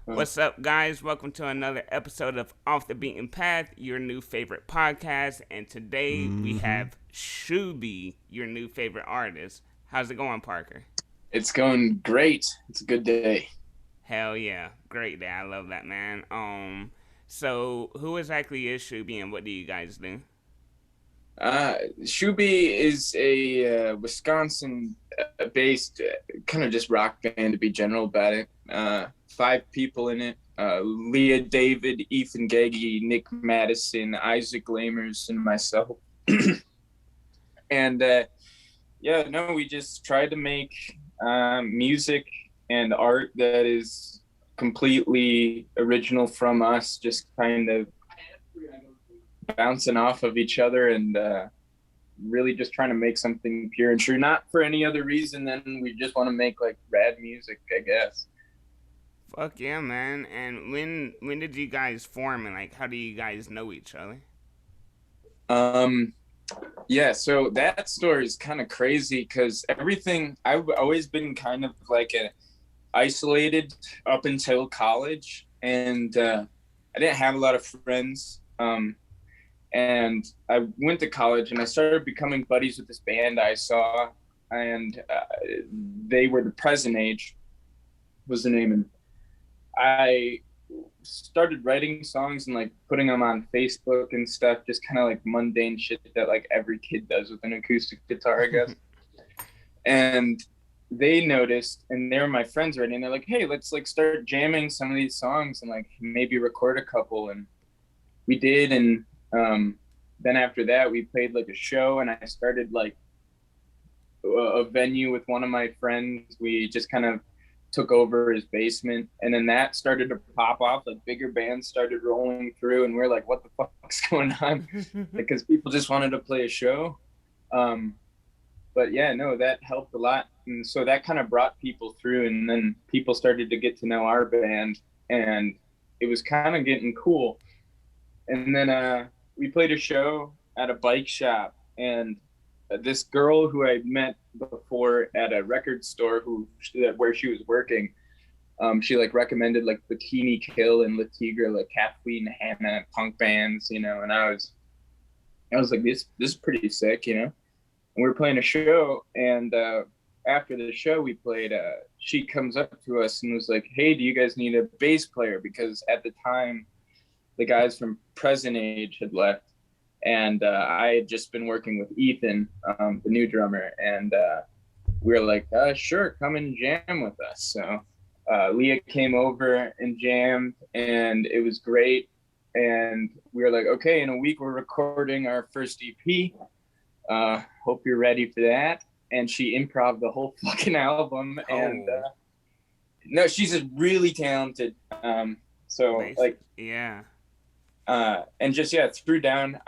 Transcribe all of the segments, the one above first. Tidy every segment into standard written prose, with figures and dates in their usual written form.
What's up, guys? Welcome to another episode of Off the Beaten Path, your new favorite podcast. And today we have Shoobie, your new favorite artist. How's it going, Parker? It's going great. It's a good day. Hell yeah, great day. I love that, man. So who exactly is Shoobie, and what do you guys do? Shoobie is a Wisconsin-based kind of just rock band to be general about it. Five people in it: Leah, David, Ethan Gagey, Nick Madison, Isaac Lamers, and myself. And yeah, no, we just tried to make music and art that is completely original from us, just kind of bouncing off of each other and really just trying to make something pure and true, not for any other reason than we just want to make like rad music, I guess. Fuck yeah, man. And when did you guys form, and like how do you guys know each other? um yeah, so that story is kind of crazy because everything, I've always been kind of like a isolated up until college, and I didn't have a lot of friends. And I went to college and I started becoming buddies with this band I saw, and they were the Present Age was the name, and I started writing songs and like putting them on Facebook and stuff, just kind of like mundane shit that like every kid does with an acoustic guitar, I guess. And they noticed, and they were my friends already, and they're like, "Hey, let's like start jamming some of these songs and like maybe record a couple." And we did, and then after that we played like a show, and I started like a venue with one of my friends. We just kind of took over his basement, and then that started to pop off. Like bigger bands started rolling through, and we're like, what the fuck's going on? Because people just wanted to play a show. But yeah, no, that helped a lot, and so that kind of brought people through, and then people started to get to know our band, and it was kind of getting cool. And then we played a show at a bike shop, and this girl who I met before at a record store, where she was working, she like recommended like Bikini Kill and La Tigre, like Kathleen Hanna punk bands, and I was like, this is pretty sick. And we were playing a show, and after the show we played, she comes up to us and was like, "Hey, do you guys need a bass player?" Because at the time the guys from Present Age had left, and I had just been working with Ethan, the new drummer, and we were like, sure, come and jam with us. So Leah came over and jammed, and it was great. And we were like, okay, in a week we're recording our first EP. Hope you're ready for that. And she improv the whole fucking album. And Oh, no, she's a really talented. So basic. like, Yeah. and just yeah, threw down,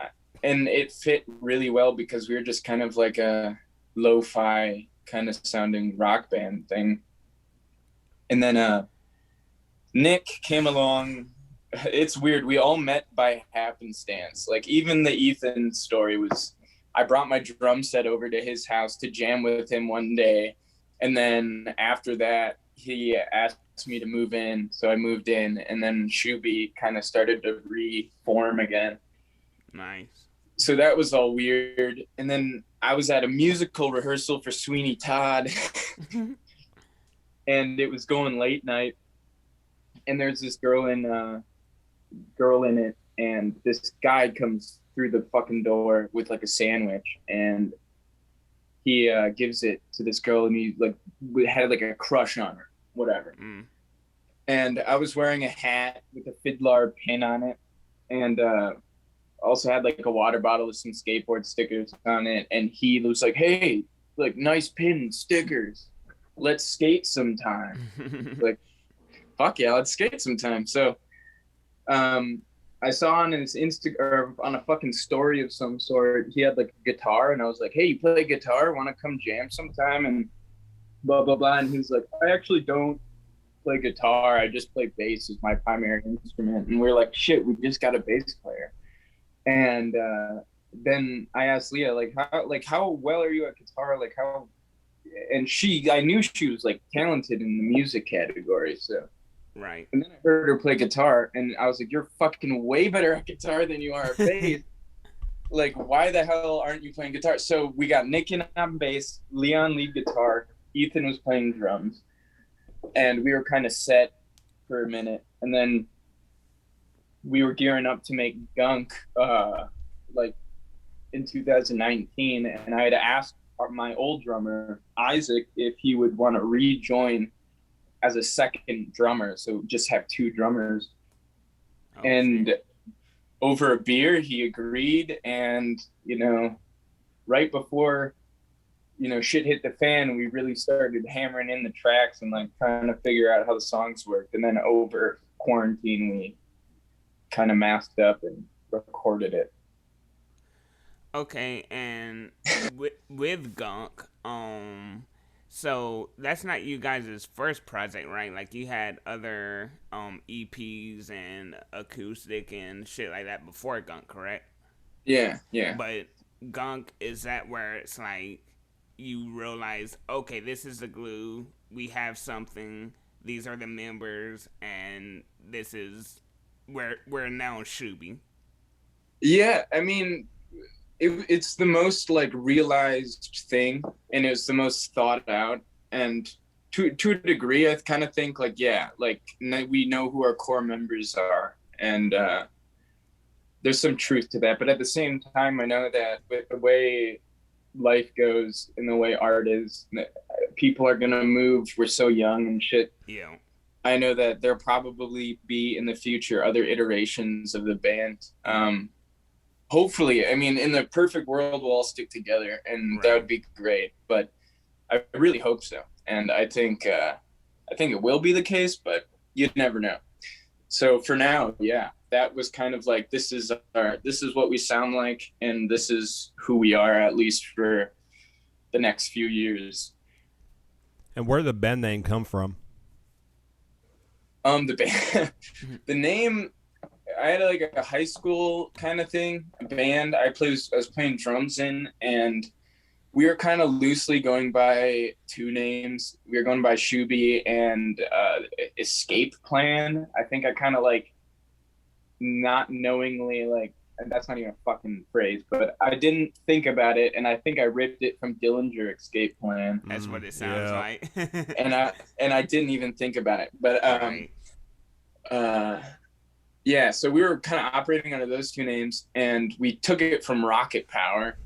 and it fit really well because we were just kind of like a lo-fi kind of sounding rock band thing. And then Nick came along. It's weird. We all met by happenstance. Like even the Ethan story was, I brought my drum set over to his house to jam with him one day, and then after that he asked me to move in, so I moved in, and then Shoobie kind of started to reform again. Nice. So that was all weird. And then I was at a musical rehearsal for Sweeney Todd, and it was going late night, and there's this girl in it, and this guy comes through the fucking door with like a sandwich, and he gives it to this girl, and he like had like a crush on her, whatever. Mm. And I was wearing a hat with a fiddler pin on it, and also had like a water bottle with some skateboard stickers on it. And he was like, "Hey, like nice pin stickers. Let's skate sometime." Like, fuck yeah, let's skate sometime. So I saw on his Insta, or on a fucking story of some sort, he had like a guitar, and I was like, "Hey, you play guitar? Want to come jam sometime?" And blah blah blah. And he was like, "I actually don't play guitar. I just play bass as my primary instrument." And we are like, "Shit, we just got a bass player." And then I asked Leah, how well are you at guitar? Like how, and I knew she was like talented in the music category. So Right. And then I heard her play guitar, and I was like, "You're fucking way better at guitar than you are at bass. Like, why the hell aren't you playing guitar?" So we got Nick in on bass, Leon lead guitar, Ethan was playing drums, and we were kind of set for a minute. And then we were gearing up to make Gunk, like in 2019, and I had asked my old drummer Isaac if he would want to rejoin as a second drummer, so just have two drummers. Oh, and shit. Over a beer, he agreed. And, you know, right before, you know, shit hit the fan, we really started hammering in the tracks and like trying to figure out how the songs worked. And then over quarantine, we kind of masked up and recorded it. Okay, and with Gunk, so that's not you guys' first project, right? Like you had other EPs and acoustic and shit like that before Gunk, correct? Yeah, yeah. But Gunk, is that where it's like you realize, okay, this is the glue, we have something, these are the members, and this is we're now Shoobie? Yeah, I mean, it's the most like realized thing, and it's the most thought out, and to a degree I kind of think like, yeah, like we know who our core members are, and there's some truth to that. But at the same time, I know that with the way life goes and the way art is, people are gonna move, we're so young and shit. Yeah, I know that there'll probably be in the future other iterations of the band. Hopefully, I mean, in the perfect world, we'll all stick together, and right. That would be great. But I really hope so, and I think it will be the case, but you never know. So for now, yeah, that was kind of like, this is what we sound like, and this is who we are, at least for the next few years. And where did the band name come from? The band, the name. I had like a high school kind of thing, a band I was playing drums in, and we were kind of loosely going by two names. We were going by Shoobie and Escape Plan. I think I kind of like not knowingly, like, and that's not even a fucking phrase, but I didn't think about it, and I think I ripped it from Dillinger Escape Plan. That's what it sounds like. and I didn't even think about it, but yeah, so we were kind of operating under those two names, and we took it from Rocket Power,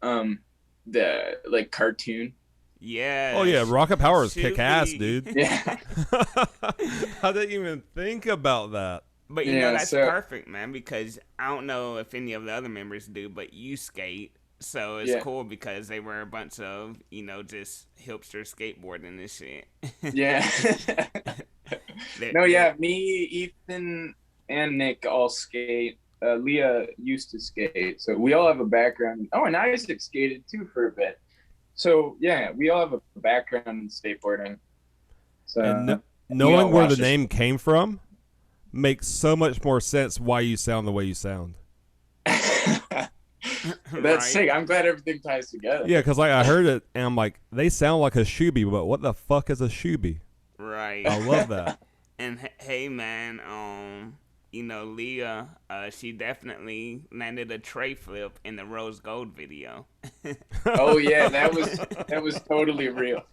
the like cartoon. Yeah. Oh yeah, Rocket Power is kick ass, dude. Yeah. I didn't even think about that. But you know, that's perfect, man, because I don't know if any of the other members do, but you skate. So it's cool because they were a bunch of, you know, just hipster skateboarding and shit. Yeah. Me, Ethan, and Nick all skate. Leah used to skate, so we all have a background. Oh, and Isaac skated too for a bit. So yeah, we all have a background in skateboarding. So and knowing where the name came from makes so much more sense why you sound the way you sound. That's sick. I'm glad everything ties together. Yeah, because like I heard it and I'm like, they sound like a Shoobie, but what the fuck is a Shoobie? Right. I love that. And hey, man, you know, Leah, she definitely landed a tray flip in the Rose Gold video. Oh yeah, that was totally real.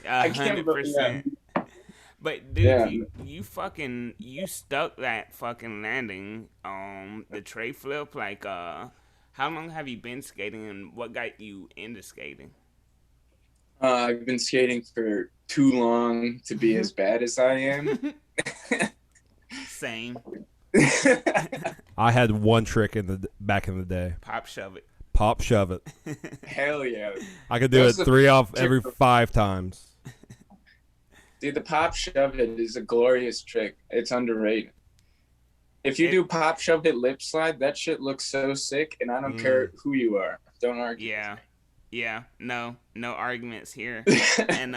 100%. But dude, you stuck that fucking landing on the tray flip. Like, how long have you been skating, and what got you into skating? I've been skating for too long to be as bad as I am. Same. I had one trick back in the day. Pop shove it. Pop shove it. Hell yeah. I could do it 3 off every 5 times. Dude, the pop shove it is a glorious trick. It's underrated. If you do pop shove it lip slide, that shit looks so sick, and I don't care who you are. Don't argue. Yeah. No arguments here. And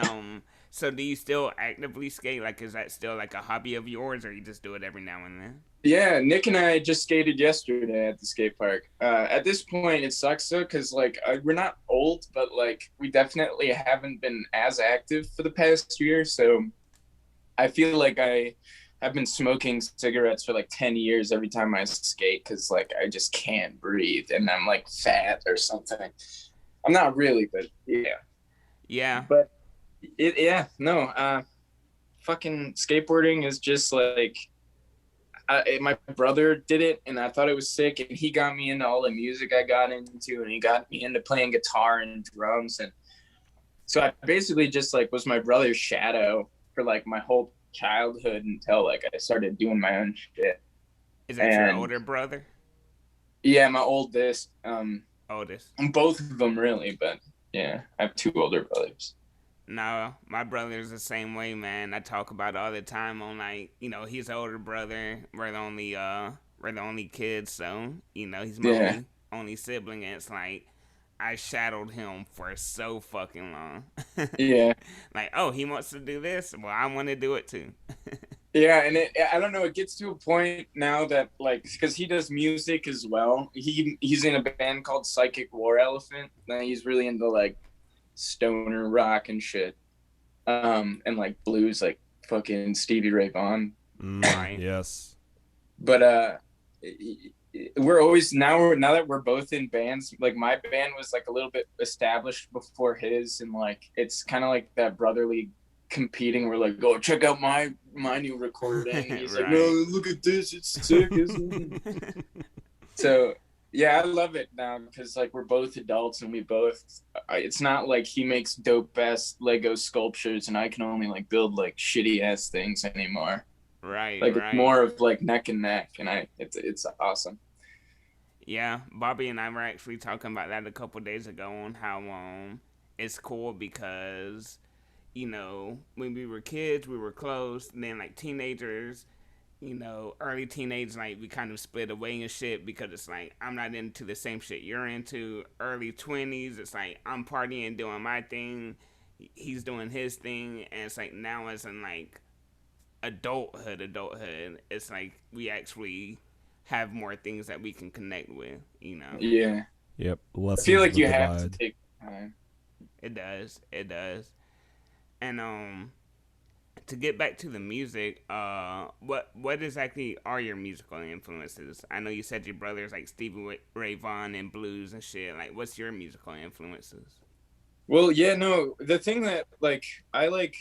so do you still actively skate? Like, is that still like a hobby of yours, or you just do it every now and then? Yeah, Nick and I just skated yesterday at the skate park. At this point, it sucks though, because like we're not old, but like we definitely haven't been as active for the past year. So I feel like I have been smoking cigarettes for like 10 years every time I skate because like I just can't breathe and I'm like fat or something. I'm not really, but yeah. Yeah. But fucking skateboarding is just like my brother did it and I thought it was sick, and he got me into all the music I got into, and he got me into playing guitar and drums, and so I basically just like was my brother's shadow for like my whole childhood until like I started doing my own shit. Is that your And older brother? yeah, my oldest, Oldest. both of them really, but yeah, I have two older brothers. No, my brother's the same way, man. I talk about it all the time on like, he's the older brother. We're the only kids, so he's my Yeah. only sibling, and it's like I shadowed him for so fucking long. Yeah. Like, oh, he wants to do this, well, I want to do it too. Yeah, and I don't know, it gets to a point now that like, because he does music as well. He's in a band called Psychic War Elephant. Now he's really into like stoner rock and shit, and like blues, like fucking Stevie Ray Vaughan. Right. Yes. But we're always now that we're both in bands, like my band was like a little bit established before his, and like it's kind of like that brotherly competing. We're like, go check out my new recording. And he's Right. like, no, look at this, it's sick, isn't it? So yeah, I love it now because like we're both adults and we both. It's not like he makes dope ass Lego sculptures and I can only like build like shitty ass things anymore. Right. Like right. it's more of like neck and neck, and it's awesome. Yeah, Bobby and I were actually talking about that a couple days ago on how it's cool because when we were kids we were close, and then like teenagers, early teenage, like we kind of split away and shit because it's like I'm not into the same shit you're into. Early 20s, it's like I'm partying, doing my thing, he's doing his thing, and it's like now as in like adulthood, it's like we actually have more things that we can connect with. Yeah. Yep. I feel like you have to take time. It does. And to get back to the music, what exactly are your musical influences? I know you said your brother's like Stevie Ray Vaughan and blues and shit. Like, what's your musical influences? Well, yeah, no, the thing that like I like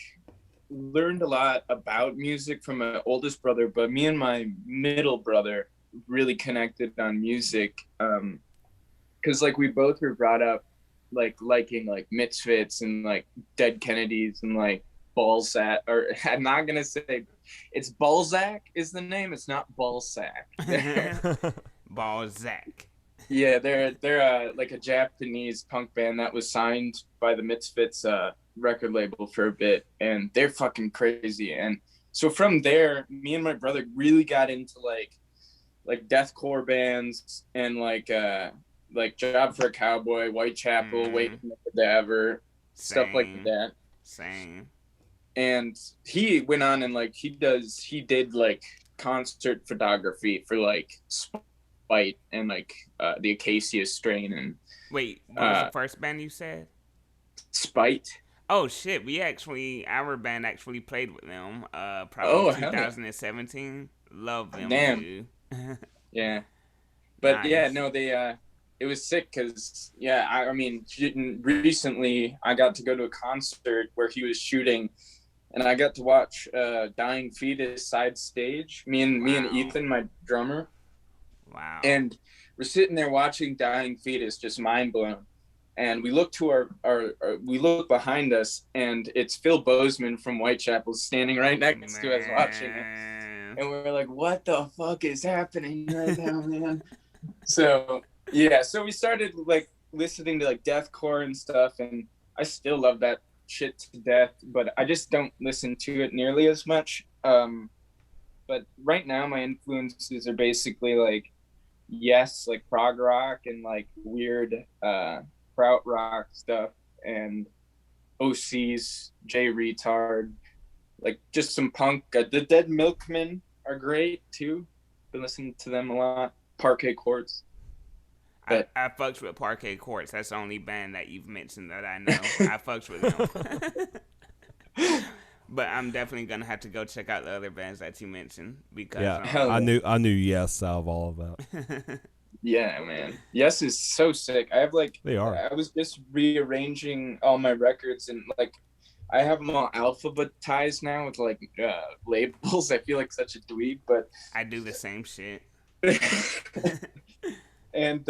learned a lot about music from my oldest brother, but me and my middle brother really connected on music, because like we both were brought up like liking like Misfits and like Dead Kennedys and like Balzac, or I'm not gonna say it's Balzac is the name, it's not Balzac. Balzac. Yeah, they're like a Japanese punk band that was signed by the Misfits record label for a bit, and they're fucking crazy. And so from there, me and my brother really got into like deathcore bands and like Job for a Cowboy, Whitechapel, Waiting for the Cadaver, stuff like that. Same. And he went on and like he did like concert photography for like Spite and like the Acacia Strain. And wait, what was the first band you said? Spite. Oh shit, our band actually played with them probably 2017. Love them. Damn. Dude. Yeah, but nice. Yeah, no, they it was sick because I mean recently I got to go to a concert where he was shooting, and I got to watch Dying Fetus side stage. Me and Ethan, my drummer. Wow. And we're sitting there watching Dying Fetus, just mind blown. And we look to we look behind us, and it's Phil Bozeman from Whitechapel standing right next to us watching it. And we're like, what the fuck is happening right now, man? So yeah, so we started like listening to like deathcore and stuff, and I still love that shit to death, but I just don't listen to it nearly as much. But right now my influences are basically like like prog rock and like weird kraut rock stuff, and OC's J Retard, like just some punk. The Dead Milkmen are great too. Been listening to them a lot. Parquet Courts. I fucks with Parquet Courts. That's the only band that you've mentioned that I know. I fucks with them. But I'm definitely gonna have to go check out the other bands that you mentioned because Yeah, Hell I yeah. knew Yes out of all of that. Yeah, man. Yes is so sick. I have like, They are. I was just rearranging all my records and like, I have them all alphabetized now with like labels. I feel like such a dweeb, but I do the same shit. and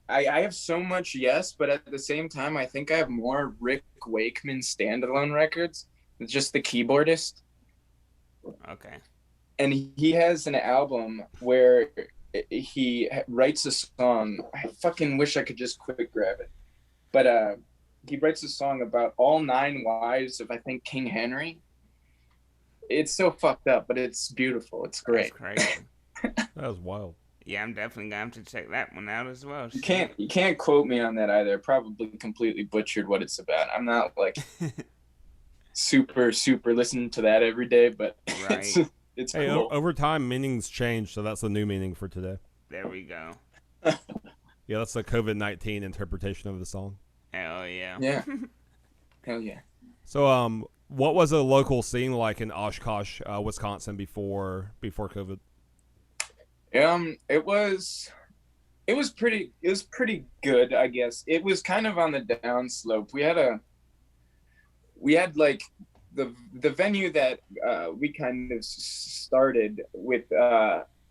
I have so much Yes, but at the same time, I think I have more Rick Wakeman standalone records. It's just the keyboardist, Okay. and he has an album where he writes a song. I fucking wish I could just quick grab it, but he writes a song about all 9 wives of I think King Henry. It's so fucked up, but it's beautiful. It's That's great. crazy. That was wild. Yeah, I'm definitely gonna have to check that one out as well. You can't quote me on that either. Probably completely butchered what it's about. I'm not like super listening to that every day, but Right. it's Hey, cool. over time, meanings change, so that's a new meaning for today. There we go. Yeah, that's the COVID-19 interpretation of the song. Hell yeah. Yeah. Hell yeah. So, what was a local scene like in Oshkosh, Wisconsin before COVID? It was pretty good, I guess. It was kind of on the downslope. We had like the venue that we kind of started with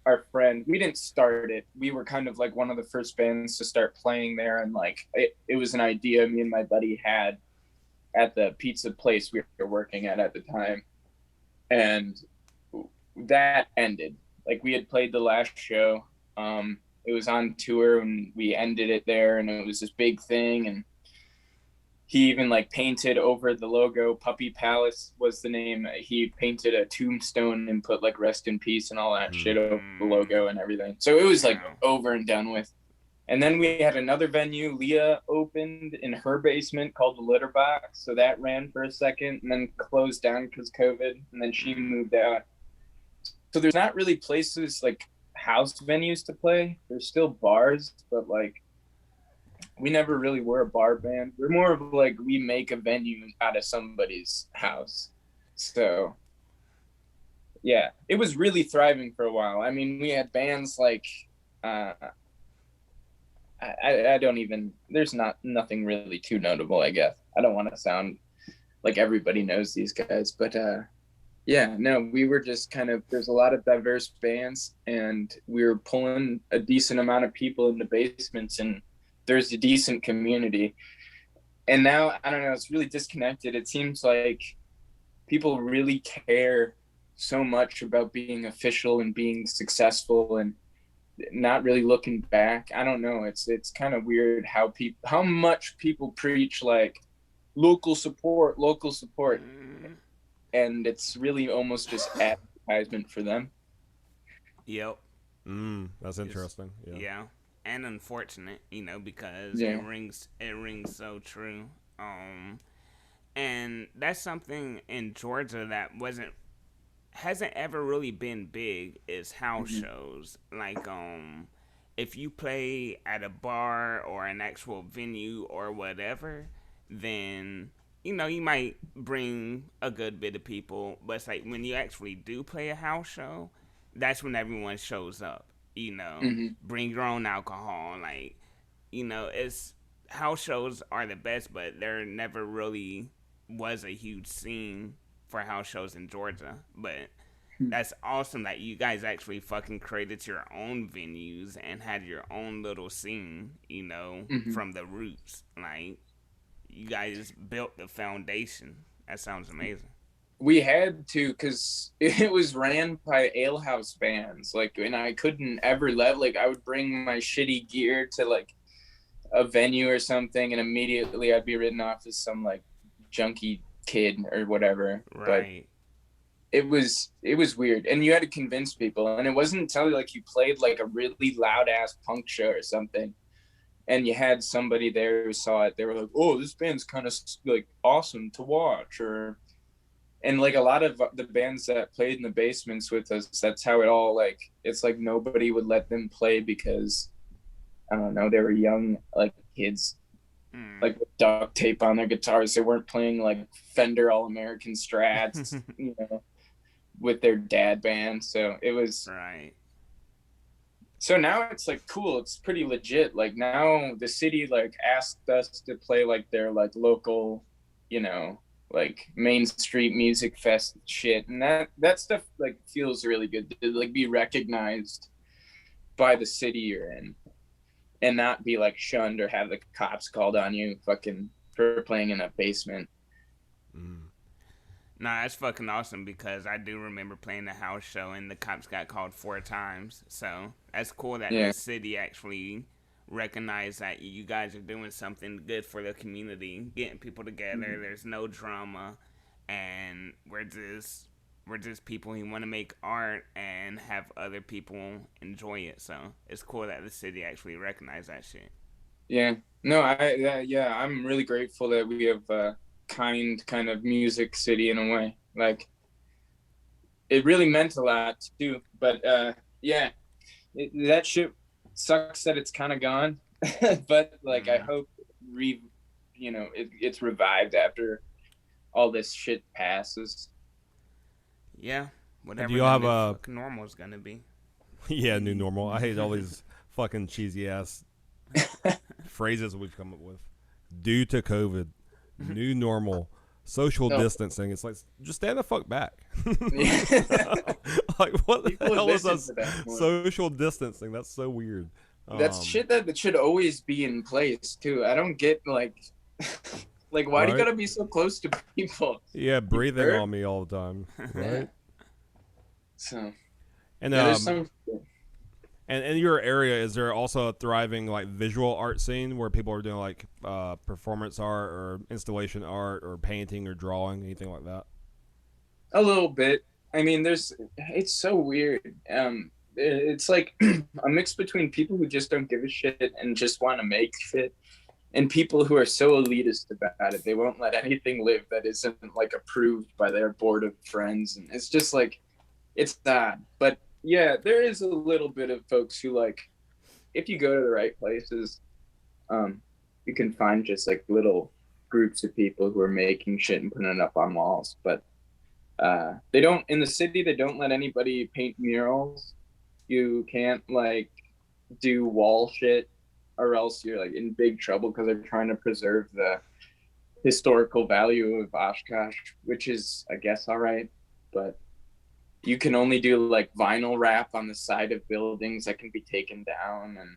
our friend. We didn't start it. We were kind of like one of the first bands to start playing there, and like it was an idea me and my buddy had at the pizza place we were working at the time, and that ended. Like we had played the last show. It was on tour and we ended it there, and it was this big thing. And he even like painted over the logo. Puppy Palace was the name. He painted a tombstone and put like rest in peace and all that shit over the logo and everything. So it was like over and done with. And then we had another venue. Leah opened in her basement called the Litter Box. So that ran for a second and then closed down because COVID. And then she moved out. So there's not really places like house venues to play. There's still bars, but like we never really were a bar band. We're more of like we make a venue out of somebody's house. So yeah, it was really thriving for a while. I mean, we had bands like I don't even, there's nothing really too notable, I guess. I don't want to sound like everybody knows these guys, but yeah, no, we were just kind of, there's a lot of diverse bands and we were pulling a decent amount of people in the basements, and there's a decent community. And now, I don't know, it's really disconnected. It seems like people really care so much about being official and being successful and not really looking back. I don't know. It's kind of weird how much people preach like local support, and it's really almost just advertisement for them. Yep. That's interesting. Yeah. And unfortunate, because it rings so true. And that's something in Georgia that hasn't ever really been big is house shows. Like if you play at a bar or an actual venue or whatever, then you might bring a good bit of people, but it's like when you actually do play a house show, that's when everyone shows up. Bring your own alcohol. Like, it's house shows are the best, but there never really was a huge scene for house shows in Georgia. But that's awesome that you guys actually fucking created your own venues and had your own little scene, from the roots. Like, you guys built the foundation. That sounds amazing. We had to, because it was ran by alehouse bands. Like, and I couldn't ever I would bring my shitty gear to like a venue or something, and immediately I'd be written off as some like junkie kid or whatever. Right. But it was weird, and you had to convince people, and it wasn't until like you played like a really loud ass punk show or something, and you had somebody there who saw it. They were like, "Oh, this band's kind of like awesome to watch," and like a lot of the bands that played in the basements with us, that's how it all like. It's like nobody would let them play because I don't know, they were young like kids, like with duct tape on their guitars. They weren't playing like Fender All-American Strats, with their dad band. So it was right. So now it's like cool. It's pretty legit. Like now the city like asked us to play like their like local, like Main Street Music Fest shit, and that stuff like feels really good to like be recognized by the city you're in, and not be like shunned or have the cops called on you fucking for playing in a basement. Nah, that's fucking awesome because I do remember playing the house show and the cops got called 4 times. So that's cool that Yeah. the city actually recognized that you guys are doing something good for the community, getting people together. There's no drama, and we're just people who want to make art and have other people enjoy it. So it's cool that the city actually recognized that shit. Yeah. No, I'm really grateful that we have kind of music city in a way. Like it really meant a lot too. But yeah, that shit sucks that it's kind of gone. But like I hope it's revived after all this shit passes. Yeah, whatever do you have a fucking normal is gonna be. yeah, new normal? I hate all these fucking cheesy ass phrases we've come up with. Due to COVID, new normal, social distancing. It's like, just stand the fuck back. Like, what the People hell is listen us to that more. social distancing? That's so weird. That's shit that should always be in place too. I don't get like why do Right? you gotta be so close to people? Yeah, breathing sure? on me all the time. Yeah. Right? So And yeah, there's some and in your area, is there also a thriving like visual art scene where people are doing like performance art or installation art or painting or drawing, anything like that? a little bit. I mean, it's so weird. It's like a mix between people who just don't give a shit and just want to make shit, and people who are so elitist about it. They won't let anything live that isn't like approved by their board of friends, and it's just like, it's odd. But yeah, there is a little bit of folks who like, if you go to the right places, you can find just like little groups of people who are making shit and putting it up on walls. But they don't, in the city, they don't let anybody paint murals. You can't like do wall shit, or else you're like in big trouble because they're trying to preserve the historical value of Oshkosh, which is, I guess, all right. But you can only do like vinyl wrap on the side of buildings that can be taken down, and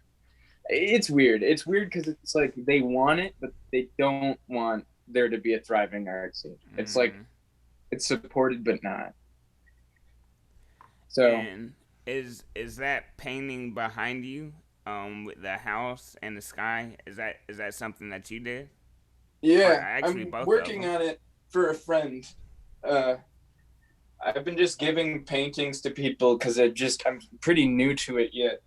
it's weird. It's weird because it's like they want it, but they don't want there to be a thriving art scene. It's like it's supported but not. So And is that painting behind you, with the house and the sky? Is that something that you did? yeah, actually, I'm both of working them. on it for a friend. I've been just giving paintings to people because I'm pretty new to it yet.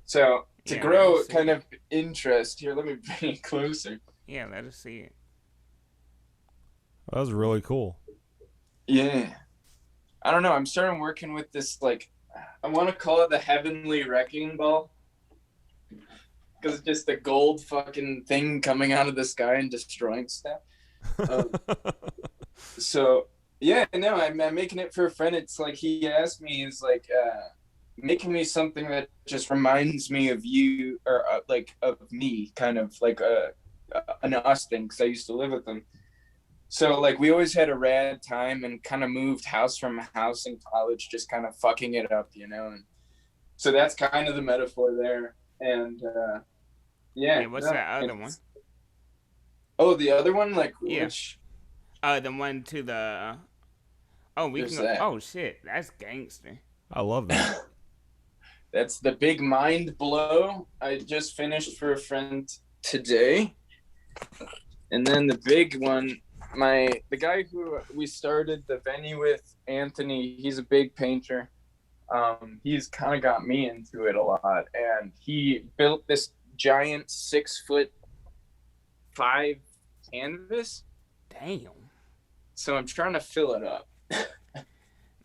So to Yeah, grow let us see kind it. of interest here, let me bring it closer. Yeah, let us see it. That was really cool. Yeah, I don't know. I'm starting working with this like, I want to call it the heavenly wrecking ball, because it's just a gold fucking thing coming out of the sky and destroying stuff. So yeah, no, I'm making it for a friend. It's like he asked me, is like making me something that just reminds me of you, or like of me, kind of like an us thing, because I used to live with him. So like we always had a rad time and kind of moved house from house in college, just kind of fucking it up, And so that's kind of the metaphor there. And yeah. Yeah, what's that other one? Oh, the other one, like Yeah. which? The one to the. Oh, we There's can go. that. Oh shit, that's gangster. I love that. That's the big mind blow I just finished for a friend today. And then the big one, the guy who we started the venue with, Anthony, he's a big painter. He's kind of got me into it a lot, and he built this giant 6'5" canvas. Damn. So I'm trying to fill it up.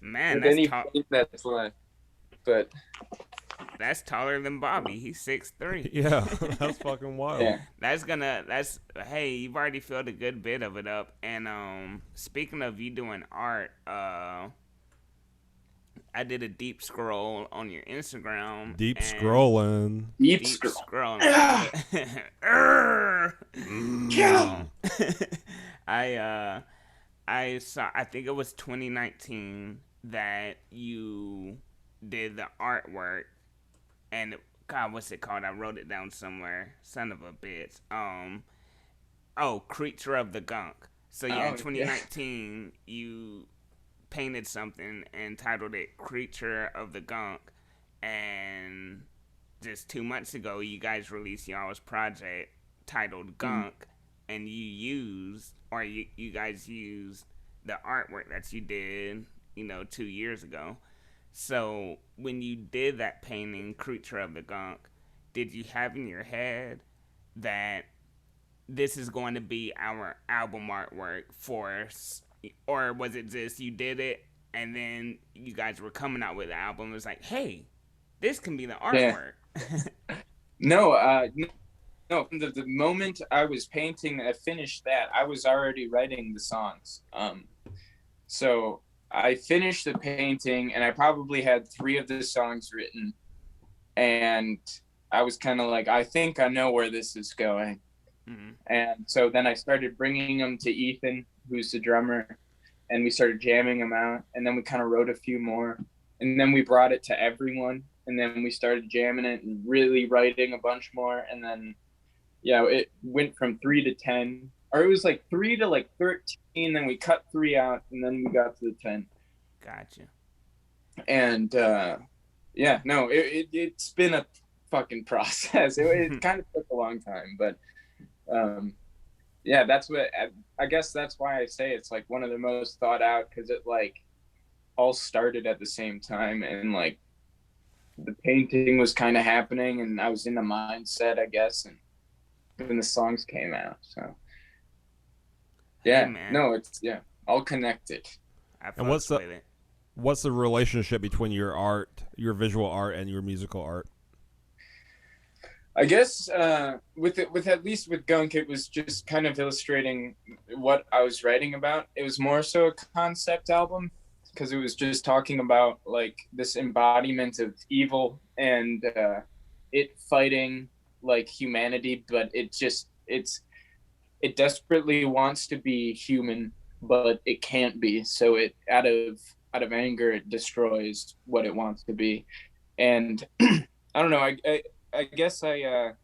Man, with that's any top. paint that's left. But That's taller than Bobby. He's 6'3". Yeah, that's fucking wild. Yeah. Hey, you've already filled a good bit of it up. And speaking of you doing art, I did a deep scroll on your Instagram. Deep and scrolling. Deep Deep scroll. scrolling. Kill um, him. I saw. I think it was 2019 that you did the artwork, and God, what's it called? I wrote it down somewhere. Son of a bitch. Creature of the Gunk. So yeah, in Oh, 2019, you painted something and titled it "Creature of the Gunk," and just 2 months ago, you guys released y'all's project titled Gunk, and you guys used the artwork that you did, 2 years ago. So when you did that painting, Creature of the Gunk, did you have in your head that this is going to be our album artwork for us, or was it just you did it and then you guys were coming out with the album? It was like, hey, this can be the artwork. No, no. From the moment I was painting, I finished that. I was already writing the songs. So I finished the painting, and I probably had 3 of the songs written, and I was kind of like, I think I know where this is going. Mm-hmm. And so then I started bringing them to Ethan, who's the drummer, and we started jamming them out. And then we kind of wrote a few more, and then we brought it to everyone, and then we started jamming it and really writing a bunch more. And then, yeah, it went from 3 to 10, or it was like 3 to like 13. Then we cut 3 out, and then we got to the 10. Gotcha. And yeah, no, it's been a fucking process. It kind of took a long time, but yeah, that's what I guess that's why I say it's like one of the most thought out, because it like all started at the same time, and like the painting was kind of happening, and I was in the mindset, I guess, and then the songs came out. So yeah, Hey, man. no, it's all connected. And what's the relationship between your art, your visual art, and your musical art? I guess with at least with Gunk, it was just kind of illustrating what I was writing about. It was more so a concept album, because it was just talking about like this embodiment of evil and it fighting like humanity, but it desperately wants to be human, but it can't be. So it out of anger, it destroys what it wants to be. And I don't know. I guess I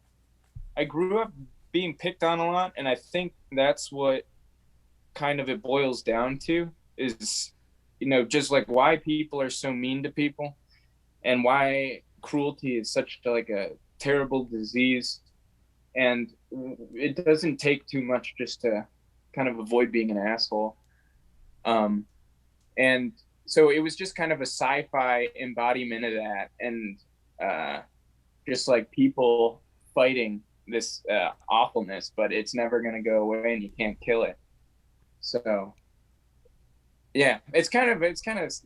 grew up being picked on a lot, and I think that's what kind of it boils down to is, just like why people are so mean to people, and why cruelty is such like a terrible disease. And it doesn't take too much just to kind of avoid being an asshole. And so it was just kind of a sci-fi embodiment of that, and just like people fighting this awfulness, but it's never going to go away, and you can't kill it. So yeah, it's kind of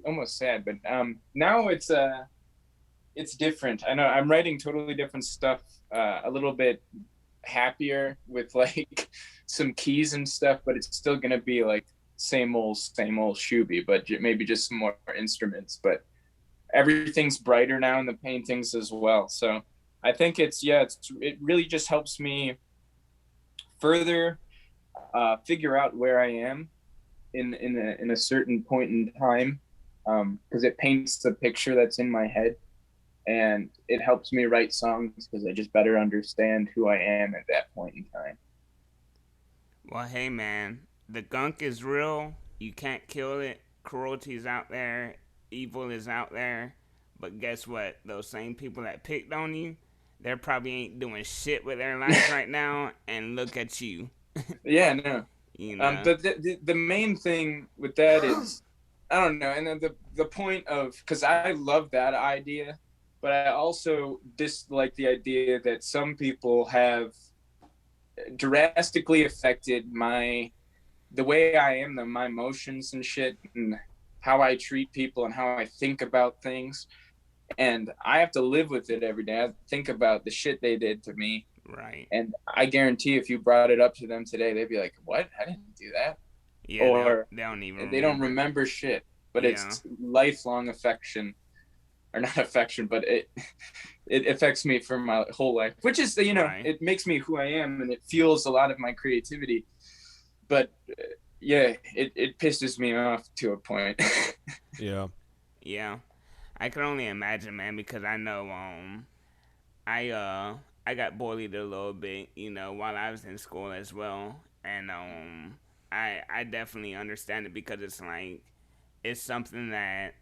almost sad, but now it's different. I know I'm writing totally different stuff, a little bit happier with like some keys and stuff, but it's still going to be like same old Shoobie, but maybe just some more instruments. But everything's brighter now in the paintings as well. So I think it really just helps me further figure out where I am in a certain point in time, because it paints the picture that's in my head, and it helps me write songs because I just better understand who I am at that point in time. Well, hey, man, the Gunk is real. You can't kill it. Cruelty's out there. Evil is out there. But guess what? Those same people that picked on you, they probably ain't doing shit with their lives right now. And look at you. Yeah, no. But the main thing with that is, I don't know. And then the point of, because I love that idea, but I also dislike the idea that some people have drastically affected the way I am, my emotions and shit, and how I treat people and how I think about things. and I have to live with it every day. I think about the shit they did to me. Right. And I guarantee if you brought it up to them today, they'd be like, what? I didn't do that. Yeah, Or they don't even they don't remember shit. But it's lifelong affection. Or not affection, but it affects me for my whole life, which is, you know, Right. it makes me who I am, and it fuels a lot of my creativity. But yeah, it pisses me off to a point. Yeah. Yeah. I can only imagine, man, because I know I got bullied a little bit, you know, while I was in school as well. And I definitely understand it because it's like it's something that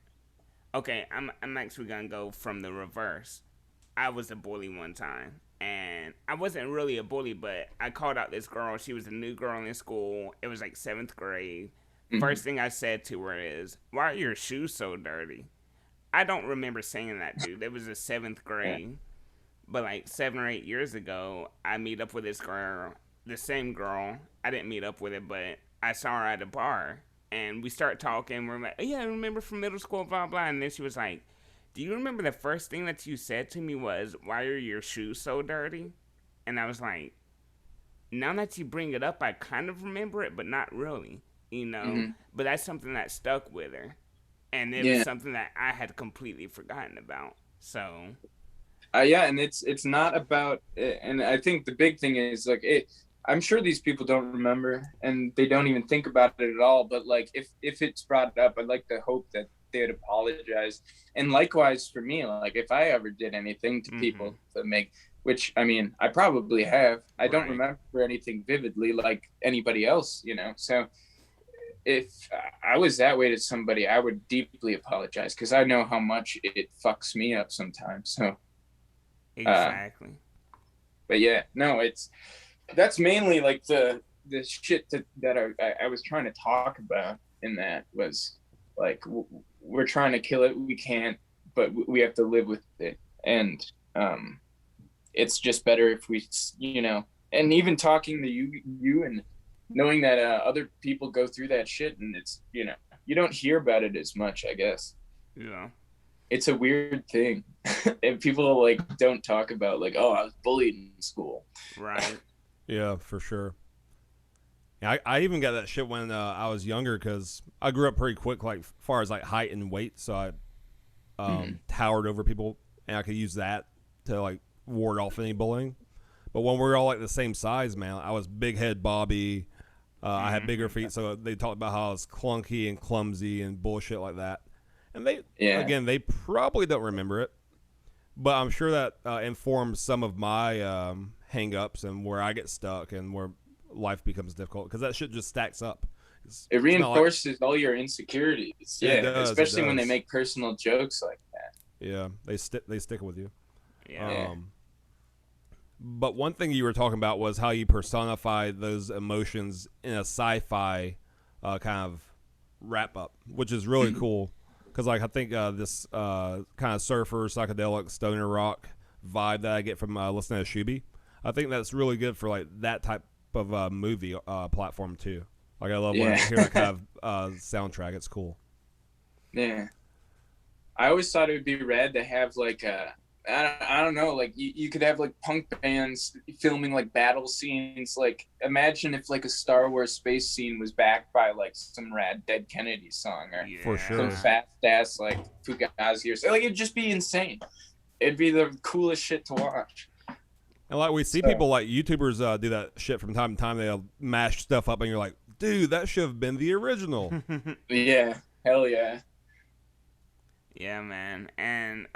okay, I'm actually gonna go from the reverse. I was a bully one time, and I wasn't really a bully, but I called out this girl. She was a new girl in school. It was like 7th grade. First thing I said to her is, "Why are your shoes so dirty?" I don't remember saying that, dude. It was the 7th grade, but like 7 or 8 years ago, I meet up with this girl, the same girl. I didn't meet up with her, but I saw her at a bar, and we start talking. We're like, oh, "Yeah, I remember from middle school, blah blah." And then she was like, "Do you remember the first thing that you said to me was, 'Why are your shoes so dirty?'" And I was like, "Now that you bring it up, I kind of remember it, but not really, you know." But that's something that stuck with her, and it was Yeah. something that I had completely forgotten about. So Yeah, and it's not about, and I think the big thing is like I'm sure these people don't remember and they don't even think about it at all. But like if it's brought up, I'd like to hope that they'd apologize. And likewise for me, like if I ever did anything to people to make, which I mean I probably have, I don't remember anything vividly like anybody else, you know. So if I was that way to somebody, I would deeply apologize because I know how much it fucks me up sometimes. So. exactly. But yeah, no, that's mainly like the shit that I was trying to talk about in that was like we're trying to kill it, we can't, but we have to live with it, and it's just better if we, you know, and even talking to you and knowing that other people go through that shit, and it's, you know, you don't hear about it as much, I guess. Yeah. It's a weird thing. And people like don't talk about like, oh, I was bullied in school. Right. Yeah, for sure. Yeah, I even got that shit when I was younger because I grew up pretty quick, like far as like height and weight. So I towered over people, and I could use that to like ward off any bullying. But when we were all like the same size, man, I was big head Bobby. I had bigger feet, so they talked about how I was clunky and clumsy and bullshit like that. And they probably don't remember it, but I'm sure that informs some of my hang-ups and where I get stuck and where life becomes difficult because that shit just stacks up. It reinforces all your insecurities. Yeah, especially when they make personal jokes like that. Yeah, they stick with you. Yeah. But one thing you were talking about was how you personify those emotions in a sci-fi kind of wrap-up, which is really cool. Because like I think this kind of surfer, psychedelic, stoner rock vibe that I get from listening to Shoobie, I think that's really good for like that type of movie platform too. Like I love when I hear that kind of soundtrack. It's cool. Yeah, I always thought it would be rad to have like I don't know, like you could have like punk bands filming like battle scenes. Like imagine if like a Star Wars space scene was backed by like some rad Dead Kennedy song or For sure. some fast ass like Fugazi or something. Like it'd just be insane. It'd be the coolest shit to watch. And like we see people like YouTubers do that shit from time to time. They'll mash stuff up, and you're like, dude, that should have been the original. Yeah, hell yeah. Yeah, man. And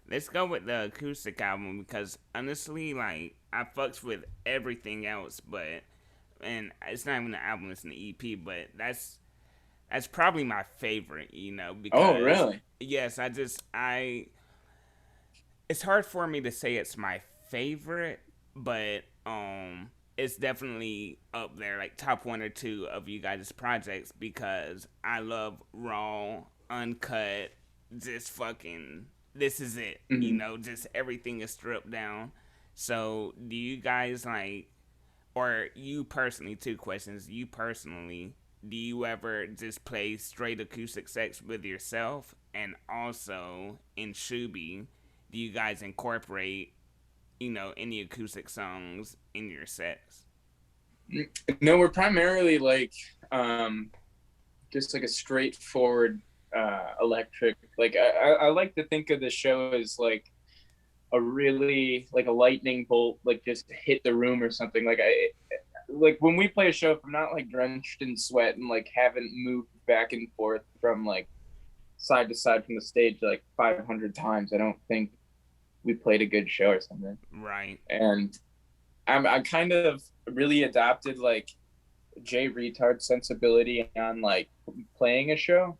let's go with the acoustic album because honestly, like I fucks with everything else, but and it's not even the album; it's an EP. But that's probably my favorite, you know. Because, oh, really? Yes, it's hard for me to say it's my favorite, but it's definitely up there, like top 1 or 2 of you guys' projects because I love raw, uncut, just fucking. This is it, you know. Just everything is stripped down. So, do you guys like, or you personally? 2 questions. You personally, do you ever just play straight acoustic sets with yourself? And also in Shoobie, do you guys incorporate, any acoustic songs in your sets? No, we're primarily like just like a straightforward electric. Like I like to think of the show as like a really like a lightning bolt, like just hit the room or something. Like when we play a show, if I'm not like drenched in sweat and like haven't moved back and forth from like side to side from the stage like 500 times, I don't think we played a good show or something. Right. And I kind of really adopted like Jay Retard sensibility on like playing a show.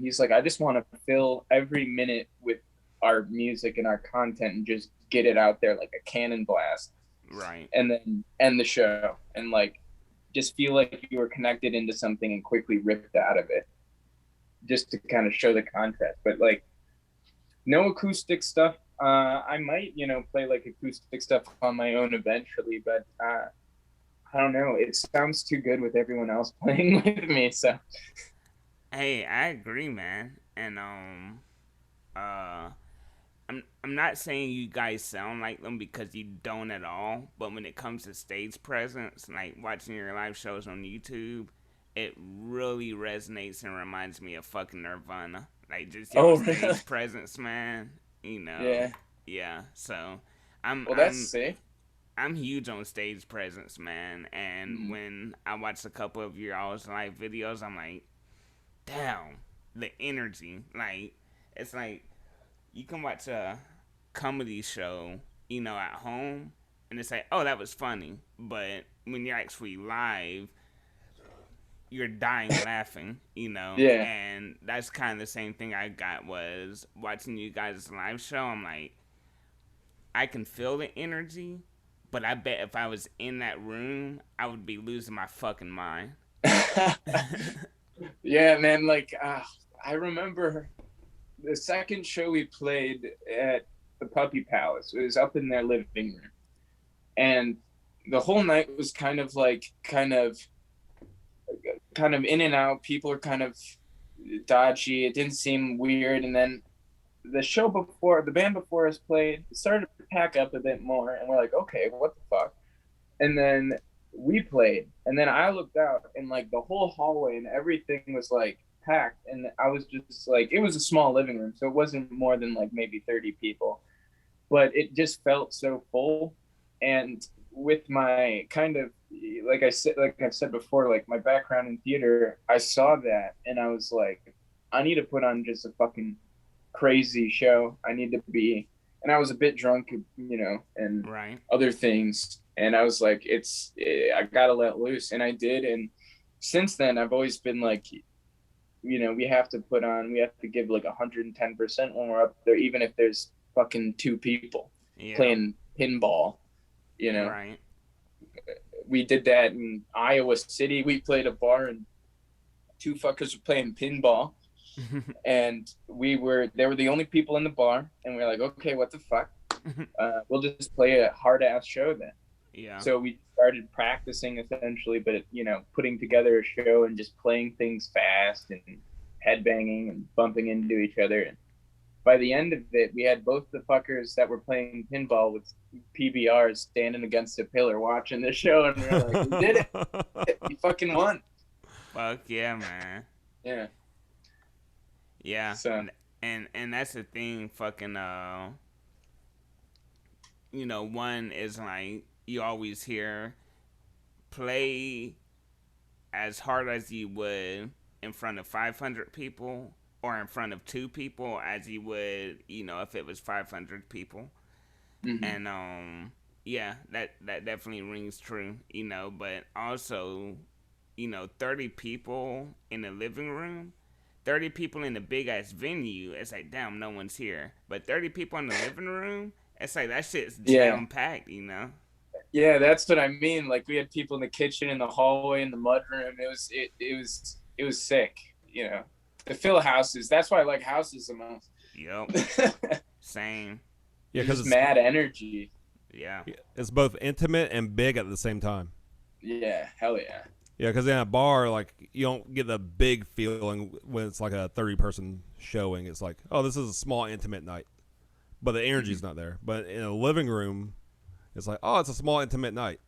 He's like, I just want to fill every minute with our music and our content and just get it out there like a cannon blast. Right. And then end the show and like just feel like you were connected into something and quickly ripped out of it, just to kind of show the contrast. But like no acoustic stuff. I might, play like acoustic stuff on my own eventually, but I don't know. It sounds too good with everyone else playing with me. So, hey, I agree, man. And I'm not saying you guys sound like them because you don't at all. But when it comes to stage presence, like watching your live shows on YouTube, it really resonates and reminds me of fucking Nirvana. Like just your stage presence, man. Yeah. So that's sick. I'm huge on stage presence, man. And when I watch a couple of your all's live videos, I'm like, damn, the energy. Like, it's like you can watch a comedy show, at home, and it's like, oh, that was funny. But when you're actually live, you're dying laughing, Yeah. And that's kind of the same thing I got was watching you guys' live show. I'm like, I can feel the energy, but I bet if I was in that room, I would be losing my fucking mind. Yeah, man. Like, I remember the second show we played at the Puppy Palace. It was up in their living room. And the whole night was kind of in and out. People are kind of dodgy. It didn't seem weird. And then the band before us played, it started to pack up a bit more. And we're like, okay, what the fuck? And then we played. And then I looked out and like the whole hallway and everything was like packed. And I was just like, it was a small living room. So it wasn't more than like maybe 30 people. But it just felt so full. And with my kind of, like I've said before, like my background in theater, I saw that and I was like, I need to put on just a fucking crazy show. I need to be, and I was a bit drunk, and right. other things. And I was like, I gotta let loose. And I did. And since then I've always been like, we have to give like 110% when we're up there, even if there's fucking 2 people playing pinball, Right. We did that in Iowa City. We played a bar and 2 fuckers were playing pinball. And they were the only people in the bar. And we were like, okay, what the fuck? We'll just play a hard ass show then. Yeah. So we started practicing essentially, but putting together a show and just playing things fast and headbanging and bumping into each other. And by the end of it, we had both the fuckers that were playing pinball with PBRs standing against a pillar watching the show, and we were like, we did it. You fucking won. Fuck yeah, man. Yeah. Yeah. So. And that's the thing, fucking one is like you always hear play as hard as you would in front of 500 people or in front of 2 people as you would, if it was 500 people. Mm-hmm. And yeah, that definitely rings true, but also, 30 people in a living room, 30 people in a big ass venue, it's like, damn, no one's here. But 30 people in the living room, it's like that shit's jam packed, Yeah, that's what I mean. Like we had people in the kitchen, in the hallway, in the mud room. It was sick, To fill houses. That's why I like houses the most. Yep. Same. Yeah, because it's mad energy. Yeah. It's both intimate and big at the same time. Yeah, hell yeah. Yeah, because in a bar, like, you don't get the big feeling when it's like a 30-person showing. It's like, oh, this is a small, intimate night, but the energy's not there. But in a living room, it's like, oh, it's a small, intimate night,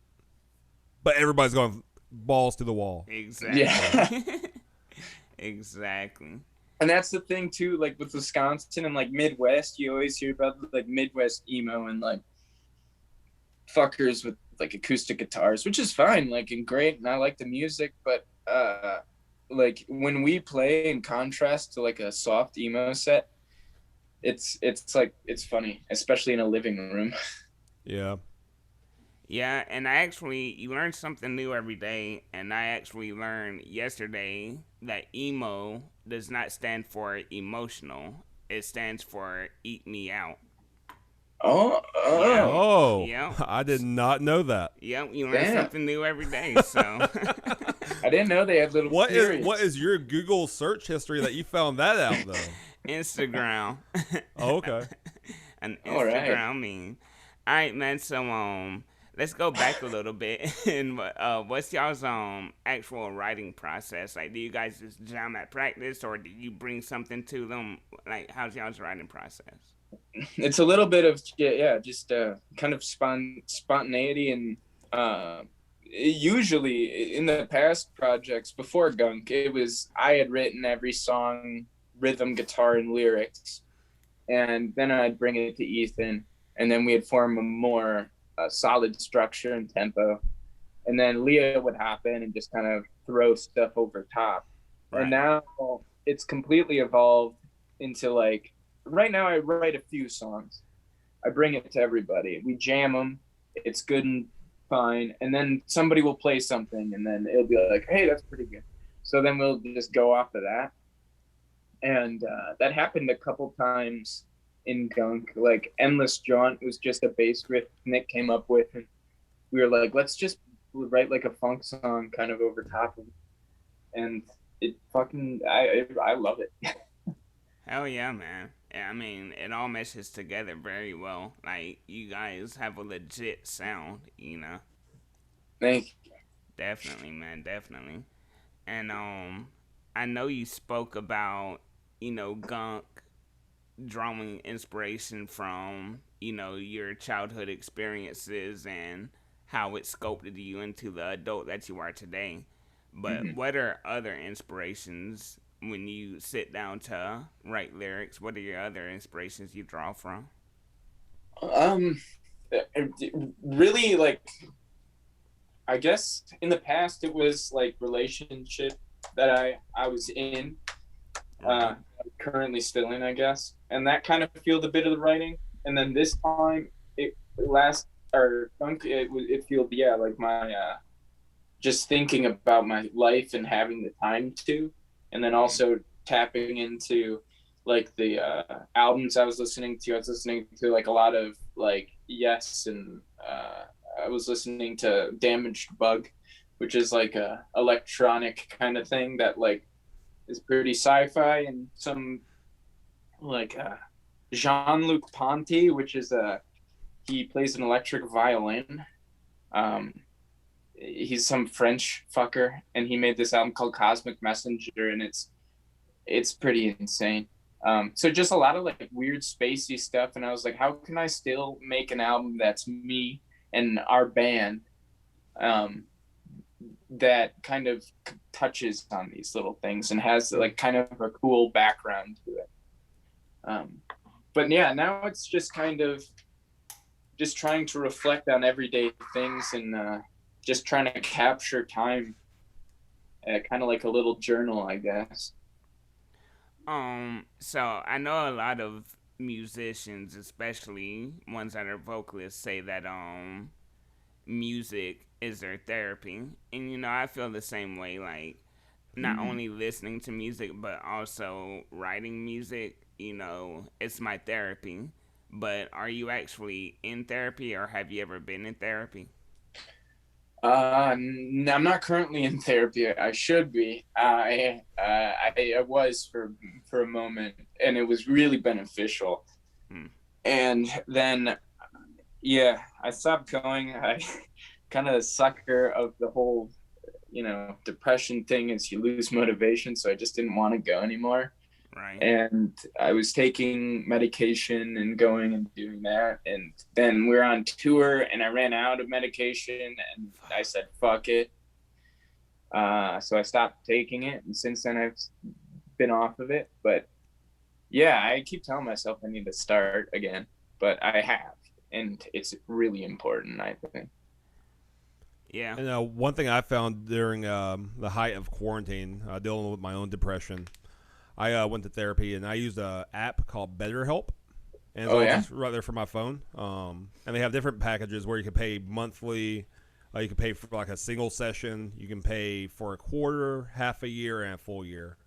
but everybody's going balls to the wall. Exactly. Yeah. Exactly. And that's the thing too, like with Wisconsin and like Midwest, you always hear about like Midwest emo and like fuckers with like acoustic guitars, which is fine, like, and great, and I like the music, but like when we play in contrast to like a soft emo set, it's like it's funny, especially in a living room. Yeah. Yeah, and you learn something new every day, and I actually learned yesterday that emo does not stand for emotional. It stands for eat me out. Oh, Yeah. Oh, Yep. I did not know that. Yep, you learn damn. something new every day, so. I didn't know they had little What periods. is your Google search history that you found that out though? Instagram. Oh, okay. An All right. Instagram meme. All right, man. So let's go back a little bit. And what's y'all's actual writing process? Like, do you guys just jam at practice, or do you bring something to them? Like, how's y'all's writing process? It's a little bit of just kind of spontaneity, and usually in the past projects before Gunk, it was I had written every song, rhythm, guitar, and lyrics, and then I'd bring it to Ethan, and then we'd form a more solid structure and tempo, and then Leah would hop in and just kind of throw stuff over top. Right. And now it's completely evolved into like, right now I write a few songs, I bring it to everybody, we jam them, it's good and fine, and then somebody will play something, and then it'll be like, hey, that's pretty good, so then we'll just go off of that. And that happened a couple times in Gunk. Like Endless Jaunt was just a bass riff Nick came up with, and we were like, let's just write like a funk song kind of over top of it, and it fucking I love it. Hell yeah, man. Yeah, I mean, it all meshes together very well. Like, you guys have a legit sound, you know. Thank you. Definitely, man, definitely. And I know you spoke about, Gunk drawing inspiration from, your childhood experiences and how it sculpted you into the adult that you are today. But what are other inspirations when you sit down to write lyrics? What are your other inspirations you draw from? Really, like, I guess in the past it was like relationship that I was in, currently still in, I guess, and that kind of fueled a bit of the writing. And then this time, it fueled, like my just thinking about my life and having the time to, and then also tapping into like the albums I was listening to. I was listening to like a lot of like Yes, and I was listening to Damaged Bug, which is like a electronic kind of thing that like is pretty sci-fi, and some like Jean-Luc Ponty, which is he plays an electric violin. He's some French fucker, and he made this album called Cosmic Messenger, and it's pretty insane. So just a lot of like weird spacey stuff, and I was like, how can I still make an album that's me and our band, that kind of touches on these little things and has like kind of a cool background to it. But yeah, now it's just kind of just trying to reflect on everyday things, and just trying to capture time, kind of like a little journal, I guess. So I know a lot of musicians, especially ones that are vocalists, say that music is their therapy. And I feel the same way, like not only listening to music but also writing music, it's my therapy. But are you actually in therapy, or have you ever been in therapy? I'm not currently in therapy. I should be. I was for a moment, and it was really beneficial. And then, I stopped going. I kind of a sucker of the whole depression thing is you lose motivation. So I just didn't want to go anymore. Right. And I was taking medication and going and doing that. And then we were on tour and I ran out of medication and I said, fuck it. So I stopped taking it. And since then I've been off of it. But yeah, I keep telling myself I need to start again, but I have. And it's really important, I think. Yeah. And one thing I found during the height of quarantine, dealing with my own depression, I went to therapy and I used an app called BetterHelp, and it's all just right there for my phone. And they have different packages where you can pay monthly. You can pay for like a single session. You can pay for a quarter, half a year, and a full year.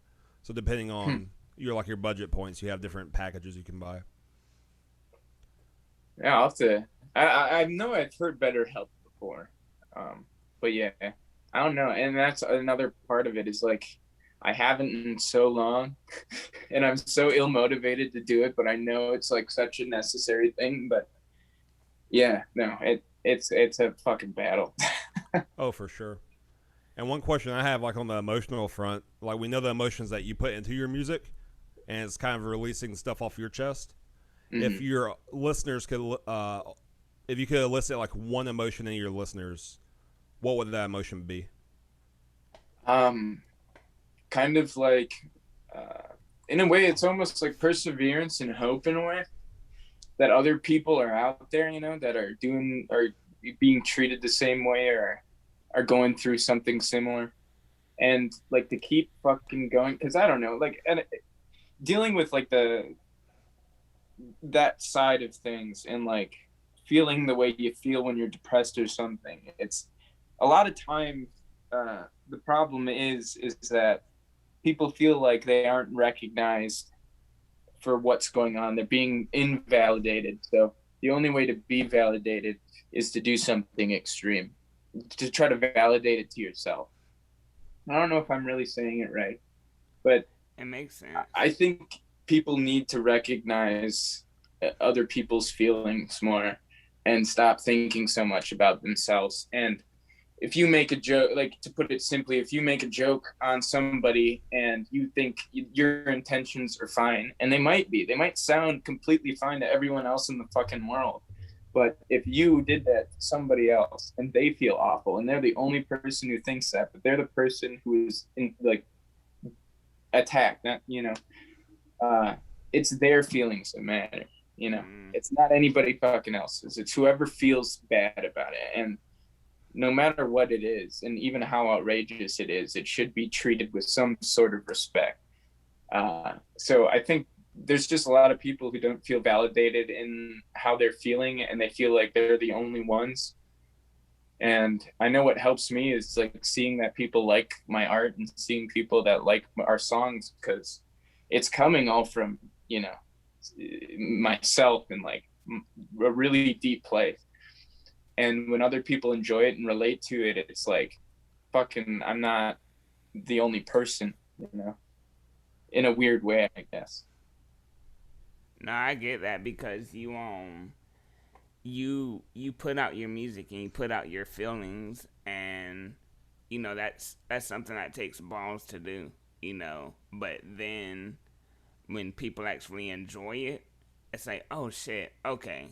So depending on your budget points, you have different packages you can buy. Yeah, I'll have to. I know I've heard BetterHelp before, but yeah, I don't know. And that's another part of it is like I haven't in so long, and I'm so ill motivated to do it. But I know it's like such a necessary thing. But yeah, no, it's a fucking battle. Oh, for sure. And one question I have, like on the emotional front, like we know the emotions that you put into your music, and it's kind of releasing stuff off your chest. Mm-hmm. If your listeners could, if you could elicit like one emotion in your listeners, what would that emotion be? Kind of like, in a way, it's almost like perseverance and hope in a way that other people are out there, that are being treated the same way or are going through something similar, and like to keep fucking going. Cause I don't know, like, and dealing with like that side of things and like feeling the way you feel when you're depressed or something. It's a lot of time. The problem is that people feel like they aren't recognized for what's going on. They're being invalidated. So the only way to be validated is to do something extreme, to try to validate it to yourself. I don't know if I'm really saying it right, but it makes sense. I think people need to recognize other people's feelings more and stop thinking so much about themselves. And if you make a joke, like to put it simply, if you make a joke on somebody and you think your intentions are fine, and they might sound completely fine to everyone else in the fucking world. But if you did that to somebody else and they feel awful and they're the only person who thinks that, but they're the person who is attacked, not, it's their feelings that matter, It's not anybody fucking else's. It's whoever feels bad about it. And no matter what it is, and even how outrageous it is, it should be treated with some sort of respect. So I think there's just a lot of people who don't feel validated in how they're feeling, and they feel like they're the only ones. And I know what helps me is like seeing that people like my art and seeing people that like our songs, because it's coming all from, myself and like a really deep place. And when other people enjoy it and relate to it, it's like, fucking, I'm not the only person, in a weird way, I guess. No, I get that, because you put out your music and you put out your feelings, and that's something that takes balls to do, But then when people actually enjoy it, it's like, oh shit, okay.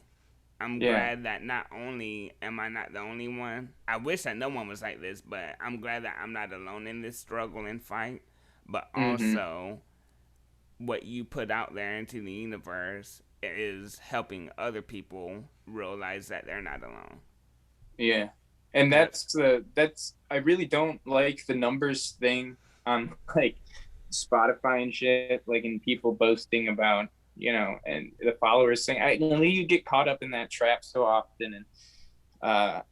I'm glad that not only am I not the only one. I wish that no one was like this, but I'm glad that I'm not alone in this struggle and fight. But also, what you put out there into the universe is helping other people realize that they're not alone. Yeah. And that's I really don't like the numbers thing on like Spotify and shit, like, and people boasting about, and the followers saying, you get caught up in that trap so often. And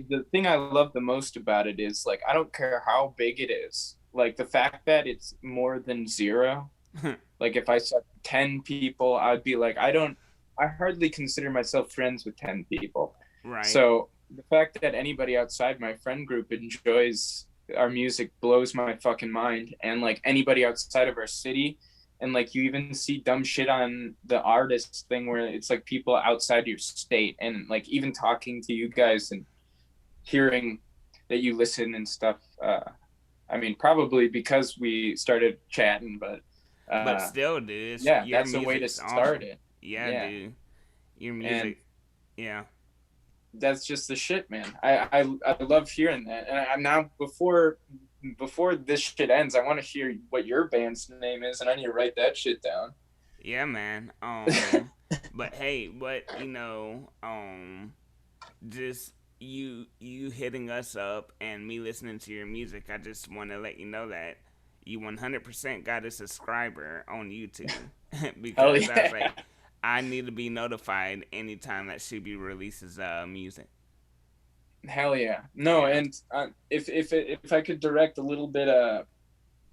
the thing I love the most about it is like, I don't care how big it is, like the fact that it's more than zero. Like if I saw 10 people, I'd be like, I hardly consider myself friends with 10 people. Right. So the fact that anybody outside my friend group enjoys our music blows my fucking mind. And like anybody outside of our city, and like you even see dumb shit on the artist thing where it's like people outside your state, and like even talking to you guys and hearing that you listen and stuff. I mean, probably because we started chatting, but still, dude, yeah, your that's a way to music's start awesome. it. Yeah, Yeah, dude, your and music, yeah. that's just the shit, man. I love hearing that. And I'm now before this shit ends, I want to hear what your band's name is, and I need to write that shit down. Yeah, man. But hey, just you hitting us up and me listening to your music, I just want to let you know that you 100% got a subscriber on YouTube Hell because I was yeah. like, I need to be notified anytime that Shoobie releases music. Hell yeah. No, Yeah, and if I could direct a little bit,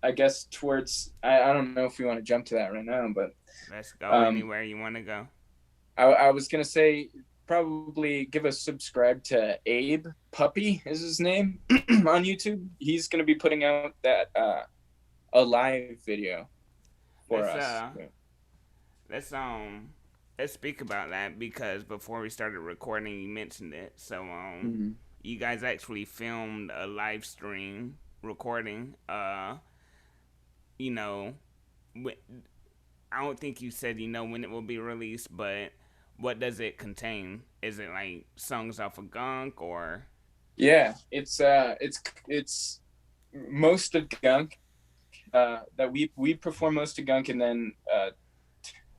I guess towards, I don't know if we want to jump to that right now, but let's go um, anywhere you want to go. I was gonna say probably give a subscribe to Abe Puppy is his name on YouTube. He's gonna be putting out that a live video for Let's us. let's let's speak about that because before we started recording, you mentioned it. So Mm-hmm. you guys actually filmed a live stream recording. You know, I don't think you said when it will be released, but what does it contain? Is it like songs off of Gunk or? Yeah, it's most of Gunk. That we perform most of Gunk, and then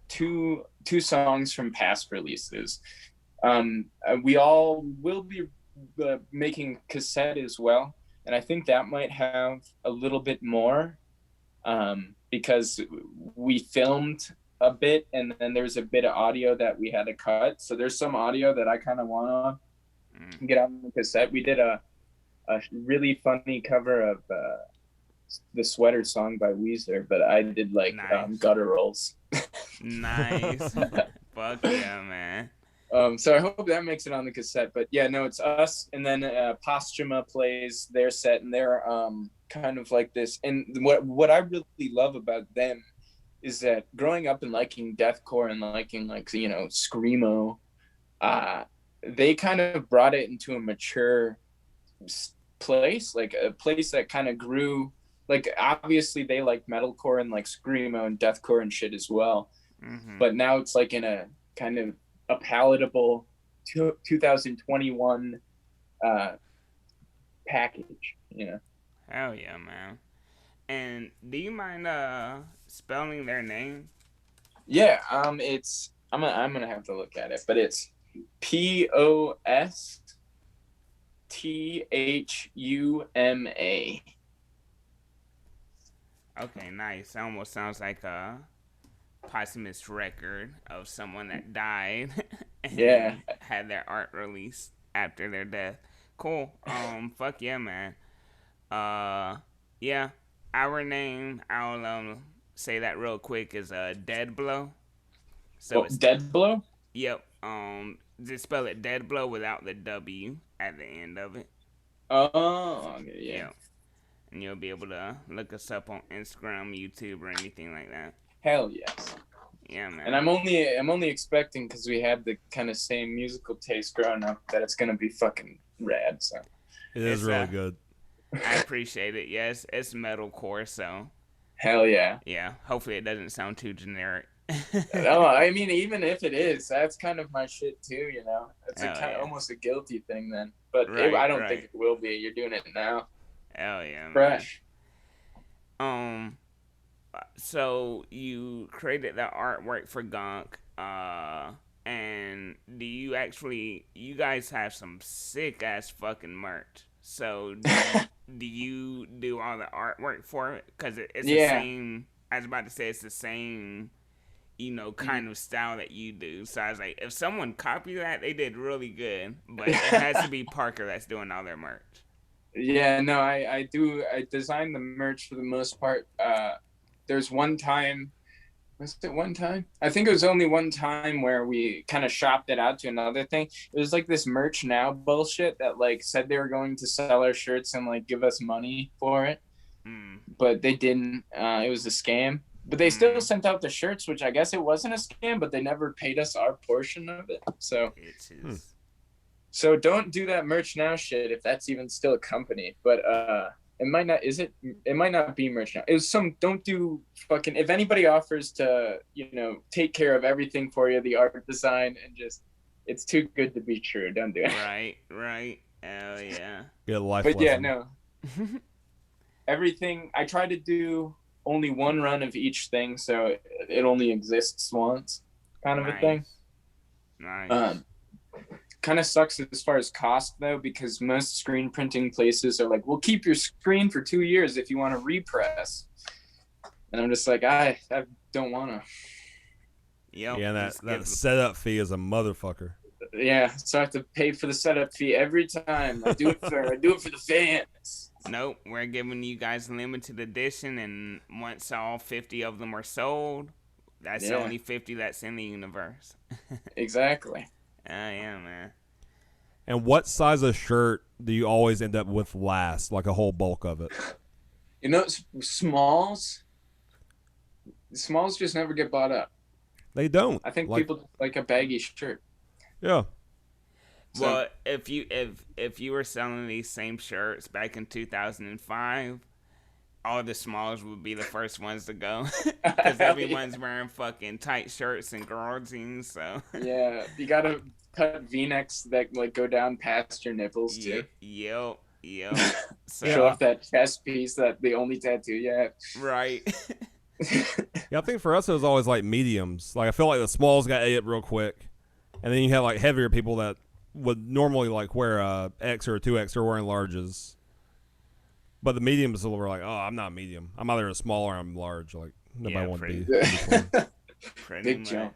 two songs from past releases. We all will be making cassette as well, and I think that might have a little bit more because we filmed a bit, and then there's a bit of audio that we had to cut. So there's some audio that I kind of want to get on the cassette. We did a really funny cover of the Sweater song by Weezer, but I did like Nice. gutturals. Nice. Fuck yeah, man. So I hope that makes it on the cassette. But yeah, no, it's us, and then Posthuma plays their set, and they're kind of like this. And what I really love about them is that growing up and liking deathcore and liking screamo, they kind of brought it into a mature place, like a place that kind of grew. Like obviously they like metalcore and like screamo and deathcore and shit as well, but now it's like in a kind of a palatable 2021 package, Hell yeah, man. And do you mind spelling their name? Yeah, it's I'm gonna have to look at it, but it's POSTHUMA. Okay, nice. It almost sounds like a posthumous record of someone that died and Yeah. had their art released after their death. Cool. Fuck yeah, man. Yeah. Our name, I'll say that real quick, is Dead Blow. So it's Dead Blow? Yep. Just spell it Dead Blow without the W at the end of it. Oh, okay, yeah. Yep. And you'll be able to look us up on Instagram, YouTube, or anything like that. Hell yes. Yeah, man. And I'm only expecting, because we had the kind of same musical taste growing up, that it's gonna be fucking rad. So it is really good. I appreciate it. Yes, it's metalcore, so hell yeah. Yeah. Hopefully, it doesn't sound too generic. No, I mean, even if it is, that's kind of my shit too. It's almost a guilty thing then. But I don't think it will be. You're doing it now. Hell yeah, fresh. Man. So you created that artwork for Gunk, and you guys have some sick ass fucking merch. So do you do all the artwork for it? Because it's the same. I was about to say it's the same, kind of style that you do. So I was like, if someone copied that, they did really good. But it has to be Parker that's doing all their merch. Yeah, no, I do. I design the merch for the most part. There's one time, was it one time? I think it was only one time where we kind of shopped it out to another thing. It was like this merch now bullshit that like said they were going to sell our shirts and like give us money for it. But they didn't. It was a scam. But they still sent out the shirts, which I guess it wasn't a scam, but they never paid us our portion of it. So So don't do that merch now shit if that's even still a company. But it might not. Is it? It might not be merch now. It was some. Don't do fucking. If anybody offers to, take care of everything for you, the art design, and just, it's too good to be true. Don't do it. Right. Oh yeah. Get a life But lesson. yeah, no. Everything. I try to do only one run of each thing, so it only exists once, kind of a thing. Nice. Kind of sucks as far as cost though, because most screen printing places are like, we'll keep your screen for 2 years if you want to repress, and I'm just like, I don't want to. Yep. Yeah, that setup fee is a motherfucker. Yeah, so I have to pay for the setup fee every time. I do it for the fans. Nope, we're giving you guys limited edition, and once all 50 of them are sold, that's the only 50 that's in the universe. Exactly. Oh yeah, man. And what size of shirt do you always end up with last, like a whole bulk of it? Smalls just never get bought up. They don't. I think people like a baggy shirt. Yeah. So, well, if you were selling these same shirts back in 2005, all the smalls would be the first ones to go, because everyone's wearing fucking tight shirts and girl jeans. So yeah, you gotta cut V-necks that like go down past your nipples too. Yep. So, show off that chest piece, that the only tattoo you have. Right. Yeah, I think for us it was always like mediums. Like I feel like the smalls got ate up real quick, and then you have like heavier people that would normally like wear a X or a 2X or wearing larges. But the mediums were like, oh, I'm not medium. I'm either a small or I'm large. Like nobody wants to be. Pretty Big much. jump.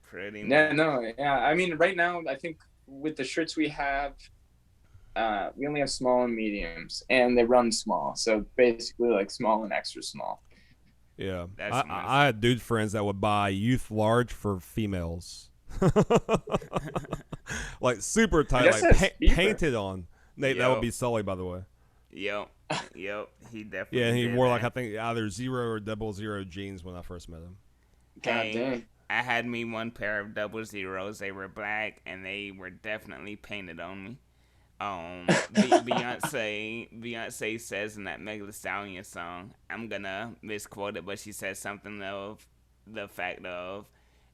Pretty much. No. Yeah. I mean, right now, I think with the shirts we have, we only have small and mediums, and they run small. So basically, like small and extra small. Yeah, I had dude friends that would buy youth large for females. Like super tight, like painted on. That would be Sully, by the way. Yep. He definitely. Yeah, and he wore like I think either 0 or 00 jeans when I first met him. God dang. I had me one pair of 00s. They were black and they were definitely painted on me. Beyonce says in that Meg Thee Stallion song, I'm gonna misquote it, but she says something of the fact of,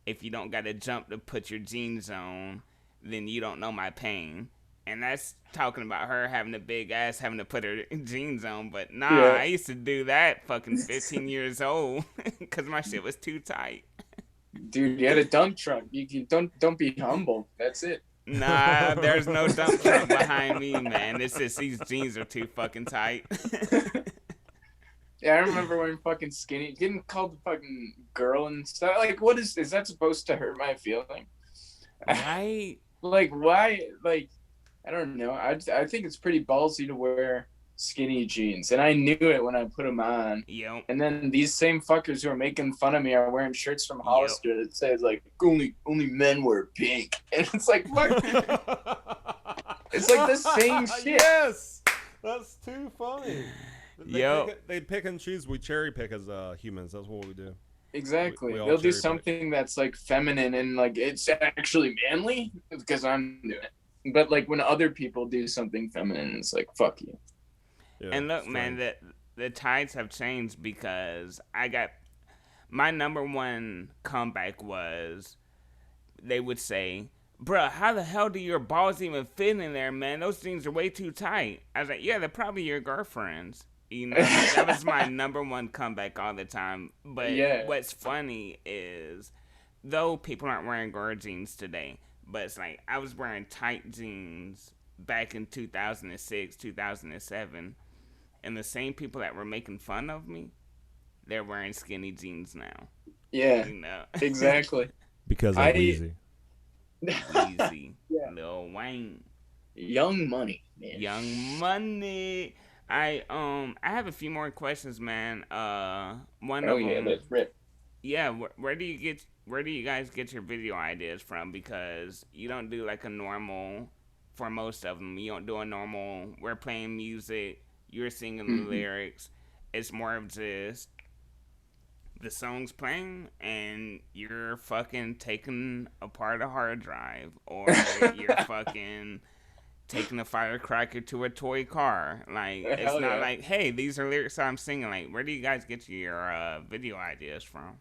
if you don't gotta jump to put your jeans on, then you don't know my pain. And that's talking about her having a big ass, having to put her jeans on. But I used to do that fucking 15 years old because my shit was too tight. Dude, you had a dump truck. You don't be humble. That's it. Nah, there's no dump truck behind me, man. It's just these jeans are too fucking tight. Yeah, I remember wearing fucking skinny, getting called the fucking girl and stuff. Like, what is that supposed to hurt my feeling? Right? Like, why? Like, I don't know. I think it's pretty ballsy to wear skinny jeans, and I knew it when I put them on. Yep. And then these same fuckers who are making fun of me are wearing shirts from Hollister that says like only men wear pink, and it's like what? It's like the same shit. Yes, that's too funny. Yep. They pick and choose. We cherry pick as humans. That's what we do. Exactly. We They'll do cherry something that's like feminine and like it's actually manly because I'm doing it. But like when other people do something feminine, it's like fuck you. Yeah, and look, man, the tides have changed because I got my number one comeback was they would say, "Bruh, how the hell do your balls even fit in there, man? Those jeans are way too tight." I was like, "Yeah, they're probably your girlfriend's." You know, that was my number one comeback all the time. But what's funny is, though people aren't wearing girl jeans today, but it's like I was wearing tight jeans back in 2006, 2007. And the same people that were making fun of me, they're wearing skinny jeans now. Yeah, you know? Exactly. Because of Weezy. Weezy. Lil Wayne. Young Money, man. Young Money. I have a few more questions, man. One of them. Let's rip. Yeah, where do you guys get your video ideas from? Because you don't do like a normal, for most of them, you don't do a normal, we're playing music, you're singing the lyrics. It's more of just the song's playing and you're fucking taking apart a hard drive, or you're fucking taking a firecracker to a toy car. Like, it's Hell not yeah. like, hey, these are lyrics I'm singing. Like, where do you guys get your video ideas from?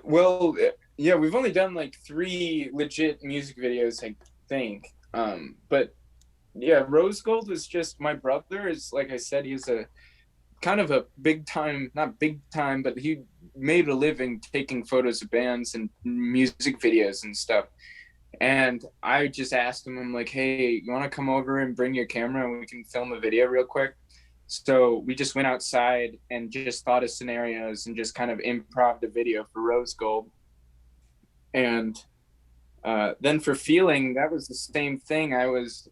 Well, yeah, we've only done like 3 legit music videos, I think. But yeah, Rose Gold was just, my brother is, like I said, he's a kind of a big time, not big time, but he made a living taking photos of bands and music videos and stuff. And I just asked him, I'm like, hey, you want to come over and bring your camera and we can film a video real quick? So we just went outside and just thought of scenarios and just kind of improv a video for Rose Gold. And then for Feeling, that was the same thing. I was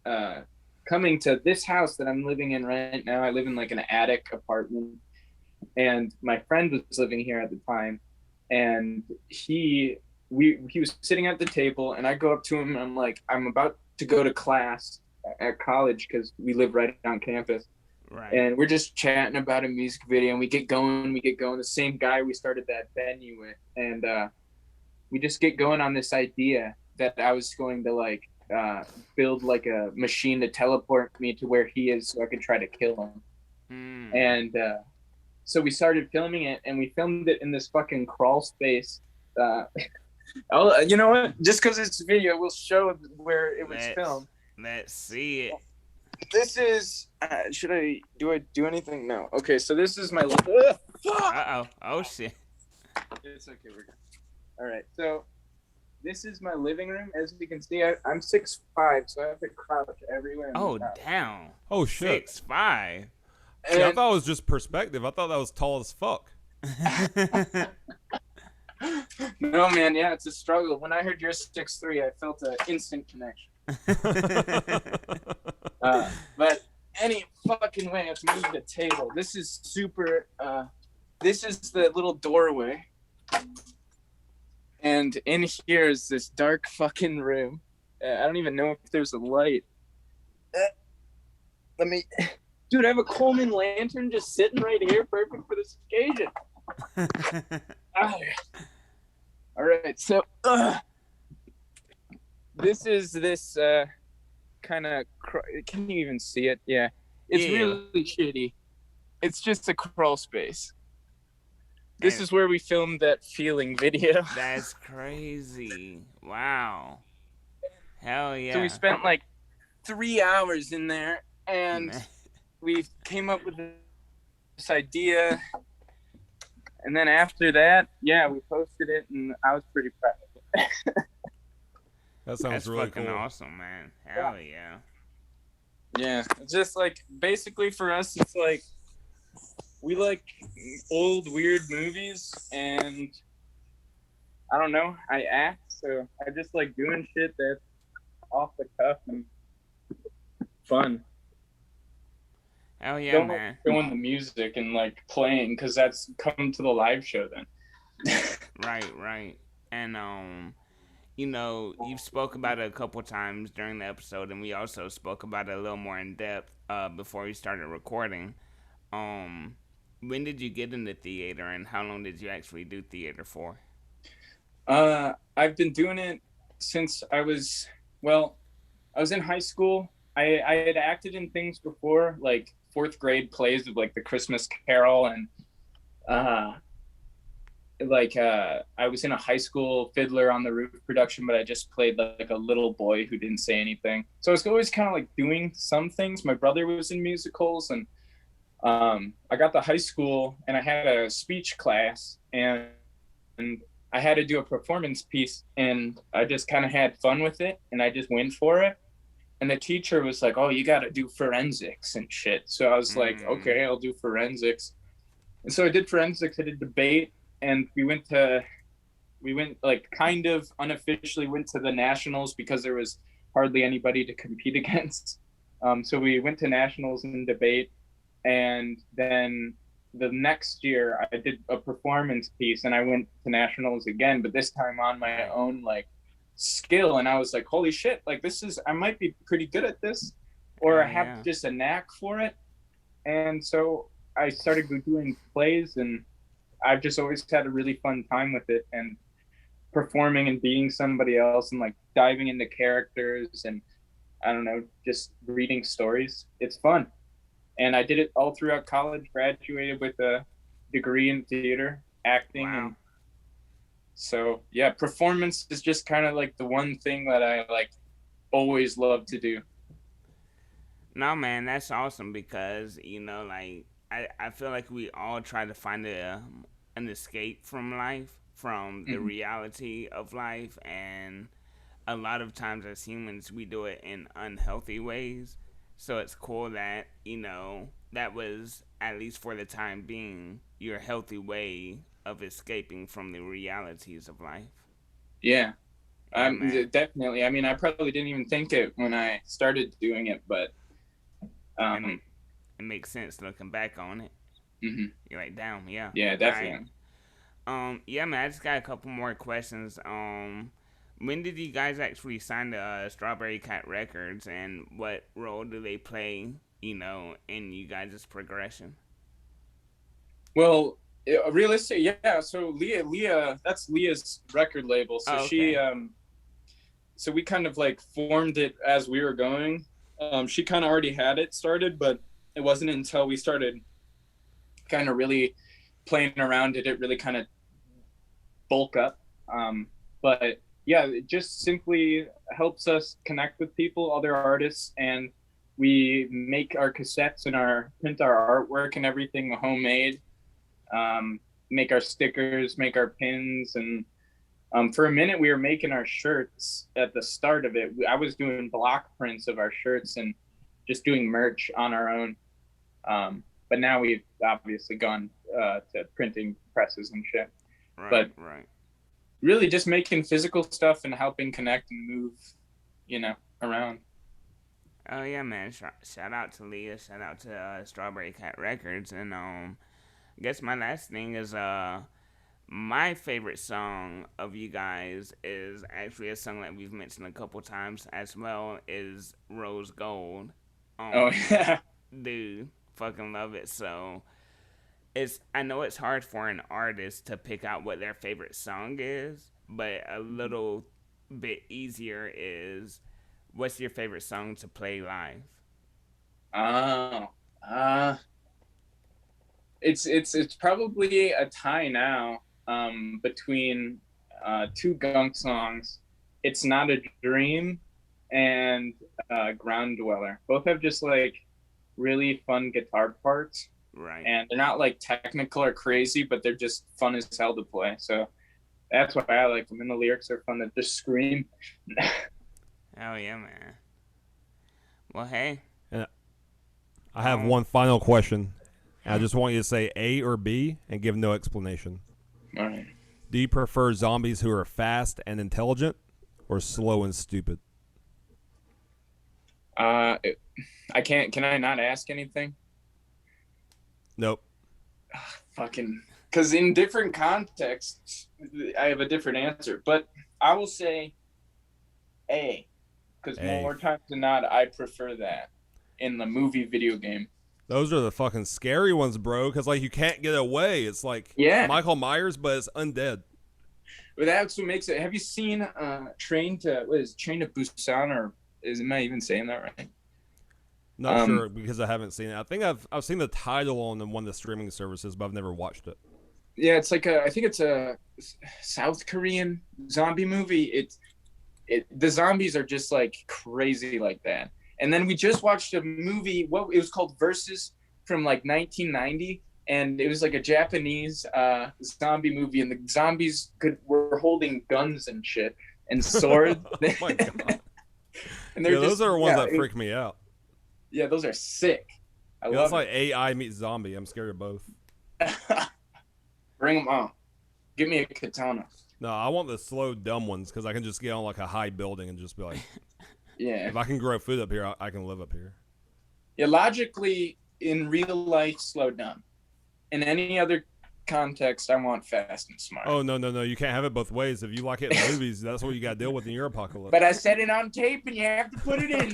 coming to this house that I'm living in right now. I live in like an attic apartment. And my friend was living here at the time. And he was sitting at the table, and I go up to him and I'm like, I'm about to go to class at college because we live right on campus. Right. And we're just chatting about a music video, and we get going. The same guy we started that venue with, and we just get going on this idea that I was going to like build like a machine to teleport me to where he is, so I could try to kill him. And so we started filming it, and we filmed it in this fucking crawl space. You know what? Just because it's a video, we'll show where it was filmed. Let's see it. This is. Should I do anything? No. Okay, so this is my. Oh shit. It's okay. We're good. All right. So this is my living room. As you can see, I'm 6'5", so I have to crouch everywhere. Oh damn. Oh shit. 6'5". See, I thought it was just perspective. I thought that was tall as fuck. No, man. Yeah, it's a struggle. When I heard you're 6'3", I felt an instant connection. But any fucking way, I have to move the table. This is super. This is the little doorway, and in here is this dark fucking room. I don't even know if there's a light. Dude, I have a Coleman lantern just sitting right here, perfect for this occasion. All right, so this is this kind of. Can you even see it? Yeah, it's really shitty. It's just a crawl space. This is where we filmed that Feeling video. That's crazy. Wow. Hell yeah. So we spent like 3 hours in there, and we came up with this idea. And then after that, yeah, we posted it, and I was pretty proud of it. That sounds That's really fucking cool. awesome, man. Hell yeah. Yeah, it's just like, basically for us, it's like, we like old weird movies, and I don't know, I act, so I just like doing shit that's off the cuff and fun. Hell yeah, Don't man. doing the music and like playing, because that's come to the live show then. Right. And you know, you've spoke about it a couple times during the episode, and we also spoke about it a little more in depth before we started recording. When did you get into theater, and how long did you actually do theater for? I've been doing it since I was in high school. I had acted in things before, like 4th grade plays of like the Christmas Carol, and I was in a high school Fiddler on the Roof production, but I just played like a little boy who didn't say anything. So I was always kind of like doing some things. My brother was in musicals, and I got to high school and I had a speech class, and I had to do a performance piece, and I just kind of had fun with it, and I just went for it. And the teacher was like, oh, you got to do forensics and shit. So I was like, okay, I'll do forensics. And so I did forensics, I did debate, and we went like kind of unofficially went to the nationals because there was hardly anybody to compete against. So we went to nationals in debate, and then the next year I did a performance piece, and I went to nationals again, but this time on my own like skill. And I was like, holy shit, like I might be pretty good at this, or I have just a knack for it. And so I started doing plays, and I've just always had a really fun time with it, and performing and being somebody else, and like diving into characters. And I don't know, just reading stories. It's fun. And I did it all throughout college, graduated with a degree in theater, acting. Wow. And so, yeah, performance is just kind of like the one thing that I like always love to do. No, man, that's awesome because, like, I feel like we all try to find an escape from life, from the Mhm. reality of life. And a lot of times as humans, we do it in unhealthy ways. So it's cool that, that was, at least for the time being, your healthy way of escaping from the realities of life. Yeah, Yeah, man. definitely. I mean, I probably didn't even think it when I started doing it, but And um, it makes sense looking back on it. mhm. You're like, damn, yeah. Yeah, All right. definitely. Yeah, man. I just got a couple more questions. When did you guys actually sign to Strawberry Cat Records, and what role do they play? In you guys' progression. Well, realistic, yeah. So Leah, that's Leah's record label. So Oh, she, okay. so we kind of like formed it as we were going. She kind of already had it started, but it wasn't until we started kind of really playing around did it really kind of bulk up. But yeah, it just simply helps us connect with people, other artists, and we make our cassettes and our print our artwork and everything homemade. Um, make our stickers, make our pins, and for a minute we were making our shirts. At the start of it, I was doing block prints of our shirts and just doing merch on our own. But now we've obviously gone to printing presses and shit. Right, But right. really just making physical stuff and helping connect and move, around. Oh yeah, man. Shout out to Leah. Shout out to Strawberry Cat Records. And I guess my last thing is my favorite song of you guys is actually a song that we've mentioned a couple times as well. Is Rose Gold. Oh yeah. Dude, fucking love it. So I know it's hard for an artist to pick out what their favorite song is, but a little bit easier is, what's your favorite song to play live? Oh. It's probably a tie now between two Gunk songs. It's Not a Dream and Ground Dweller. Both have just like really fun guitar parts, Right. and they're not like technical or crazy, but they're just fun as hell to play. So that's why I like them. And the lyrics are fun to just scream. Hell yeah, man. Well, hey. And I have Um. one final question. I just want you to say A or B and give no explanation. All right. Do you prefer zombies who are fast and intelligent or slow and stupid? I can't. Can I not ask anything? Nope. Fucking. Because in different contexts, I have a different answer. But I will say A. Because A. more times than not, I prefer that in the movie video game. Those are the fucking scary ones, bro. Because like you can't get away. It's like Yeah. Michael Myers, but it's undead. But that's what makes it. Have you seen Train to Busan, or am I even saying that right? Not sure because I haven't seen it. I think I've seen the title on one of the streaming services, but I've never watched it. Yeah, it's like I think it's a South Korean zombie movie. The zombies are just like crazy like that. And then we just watched a movie. It was called Versus from like 1990, and it was like a Japanese zombie movie, and the zombies were holding guns and shit and swords. Oh my god! And Yeah, those are ones that freak me out. Yeah, those are sick. I Yeah, love it's like AI meets zombie. I'm scared of both. Bring them on. Give me a katana. No, I want the slow, dumb ones because I can just get on like a high building and just be like, Yeah. if I can grow food up here, I can live up here. Yeah, logically, in real life, slow down. In any other context, I want fast and smart. Oh, no. You can't have it both ways. If you like it in movies, that's what you got to deal with in your apocalypse. But I said it on tape, and you have to put it in.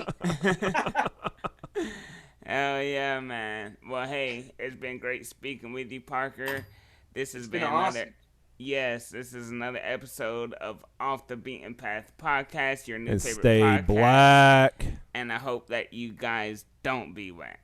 Hell yeah, man. Well, hey, it's been great speaking with you, Parker. This has been another. Awesome. Yes, this is another episode of Off the Beaten Path podcast. Your new And favorite stay podcast. black. and I hope that you guys don't be whack.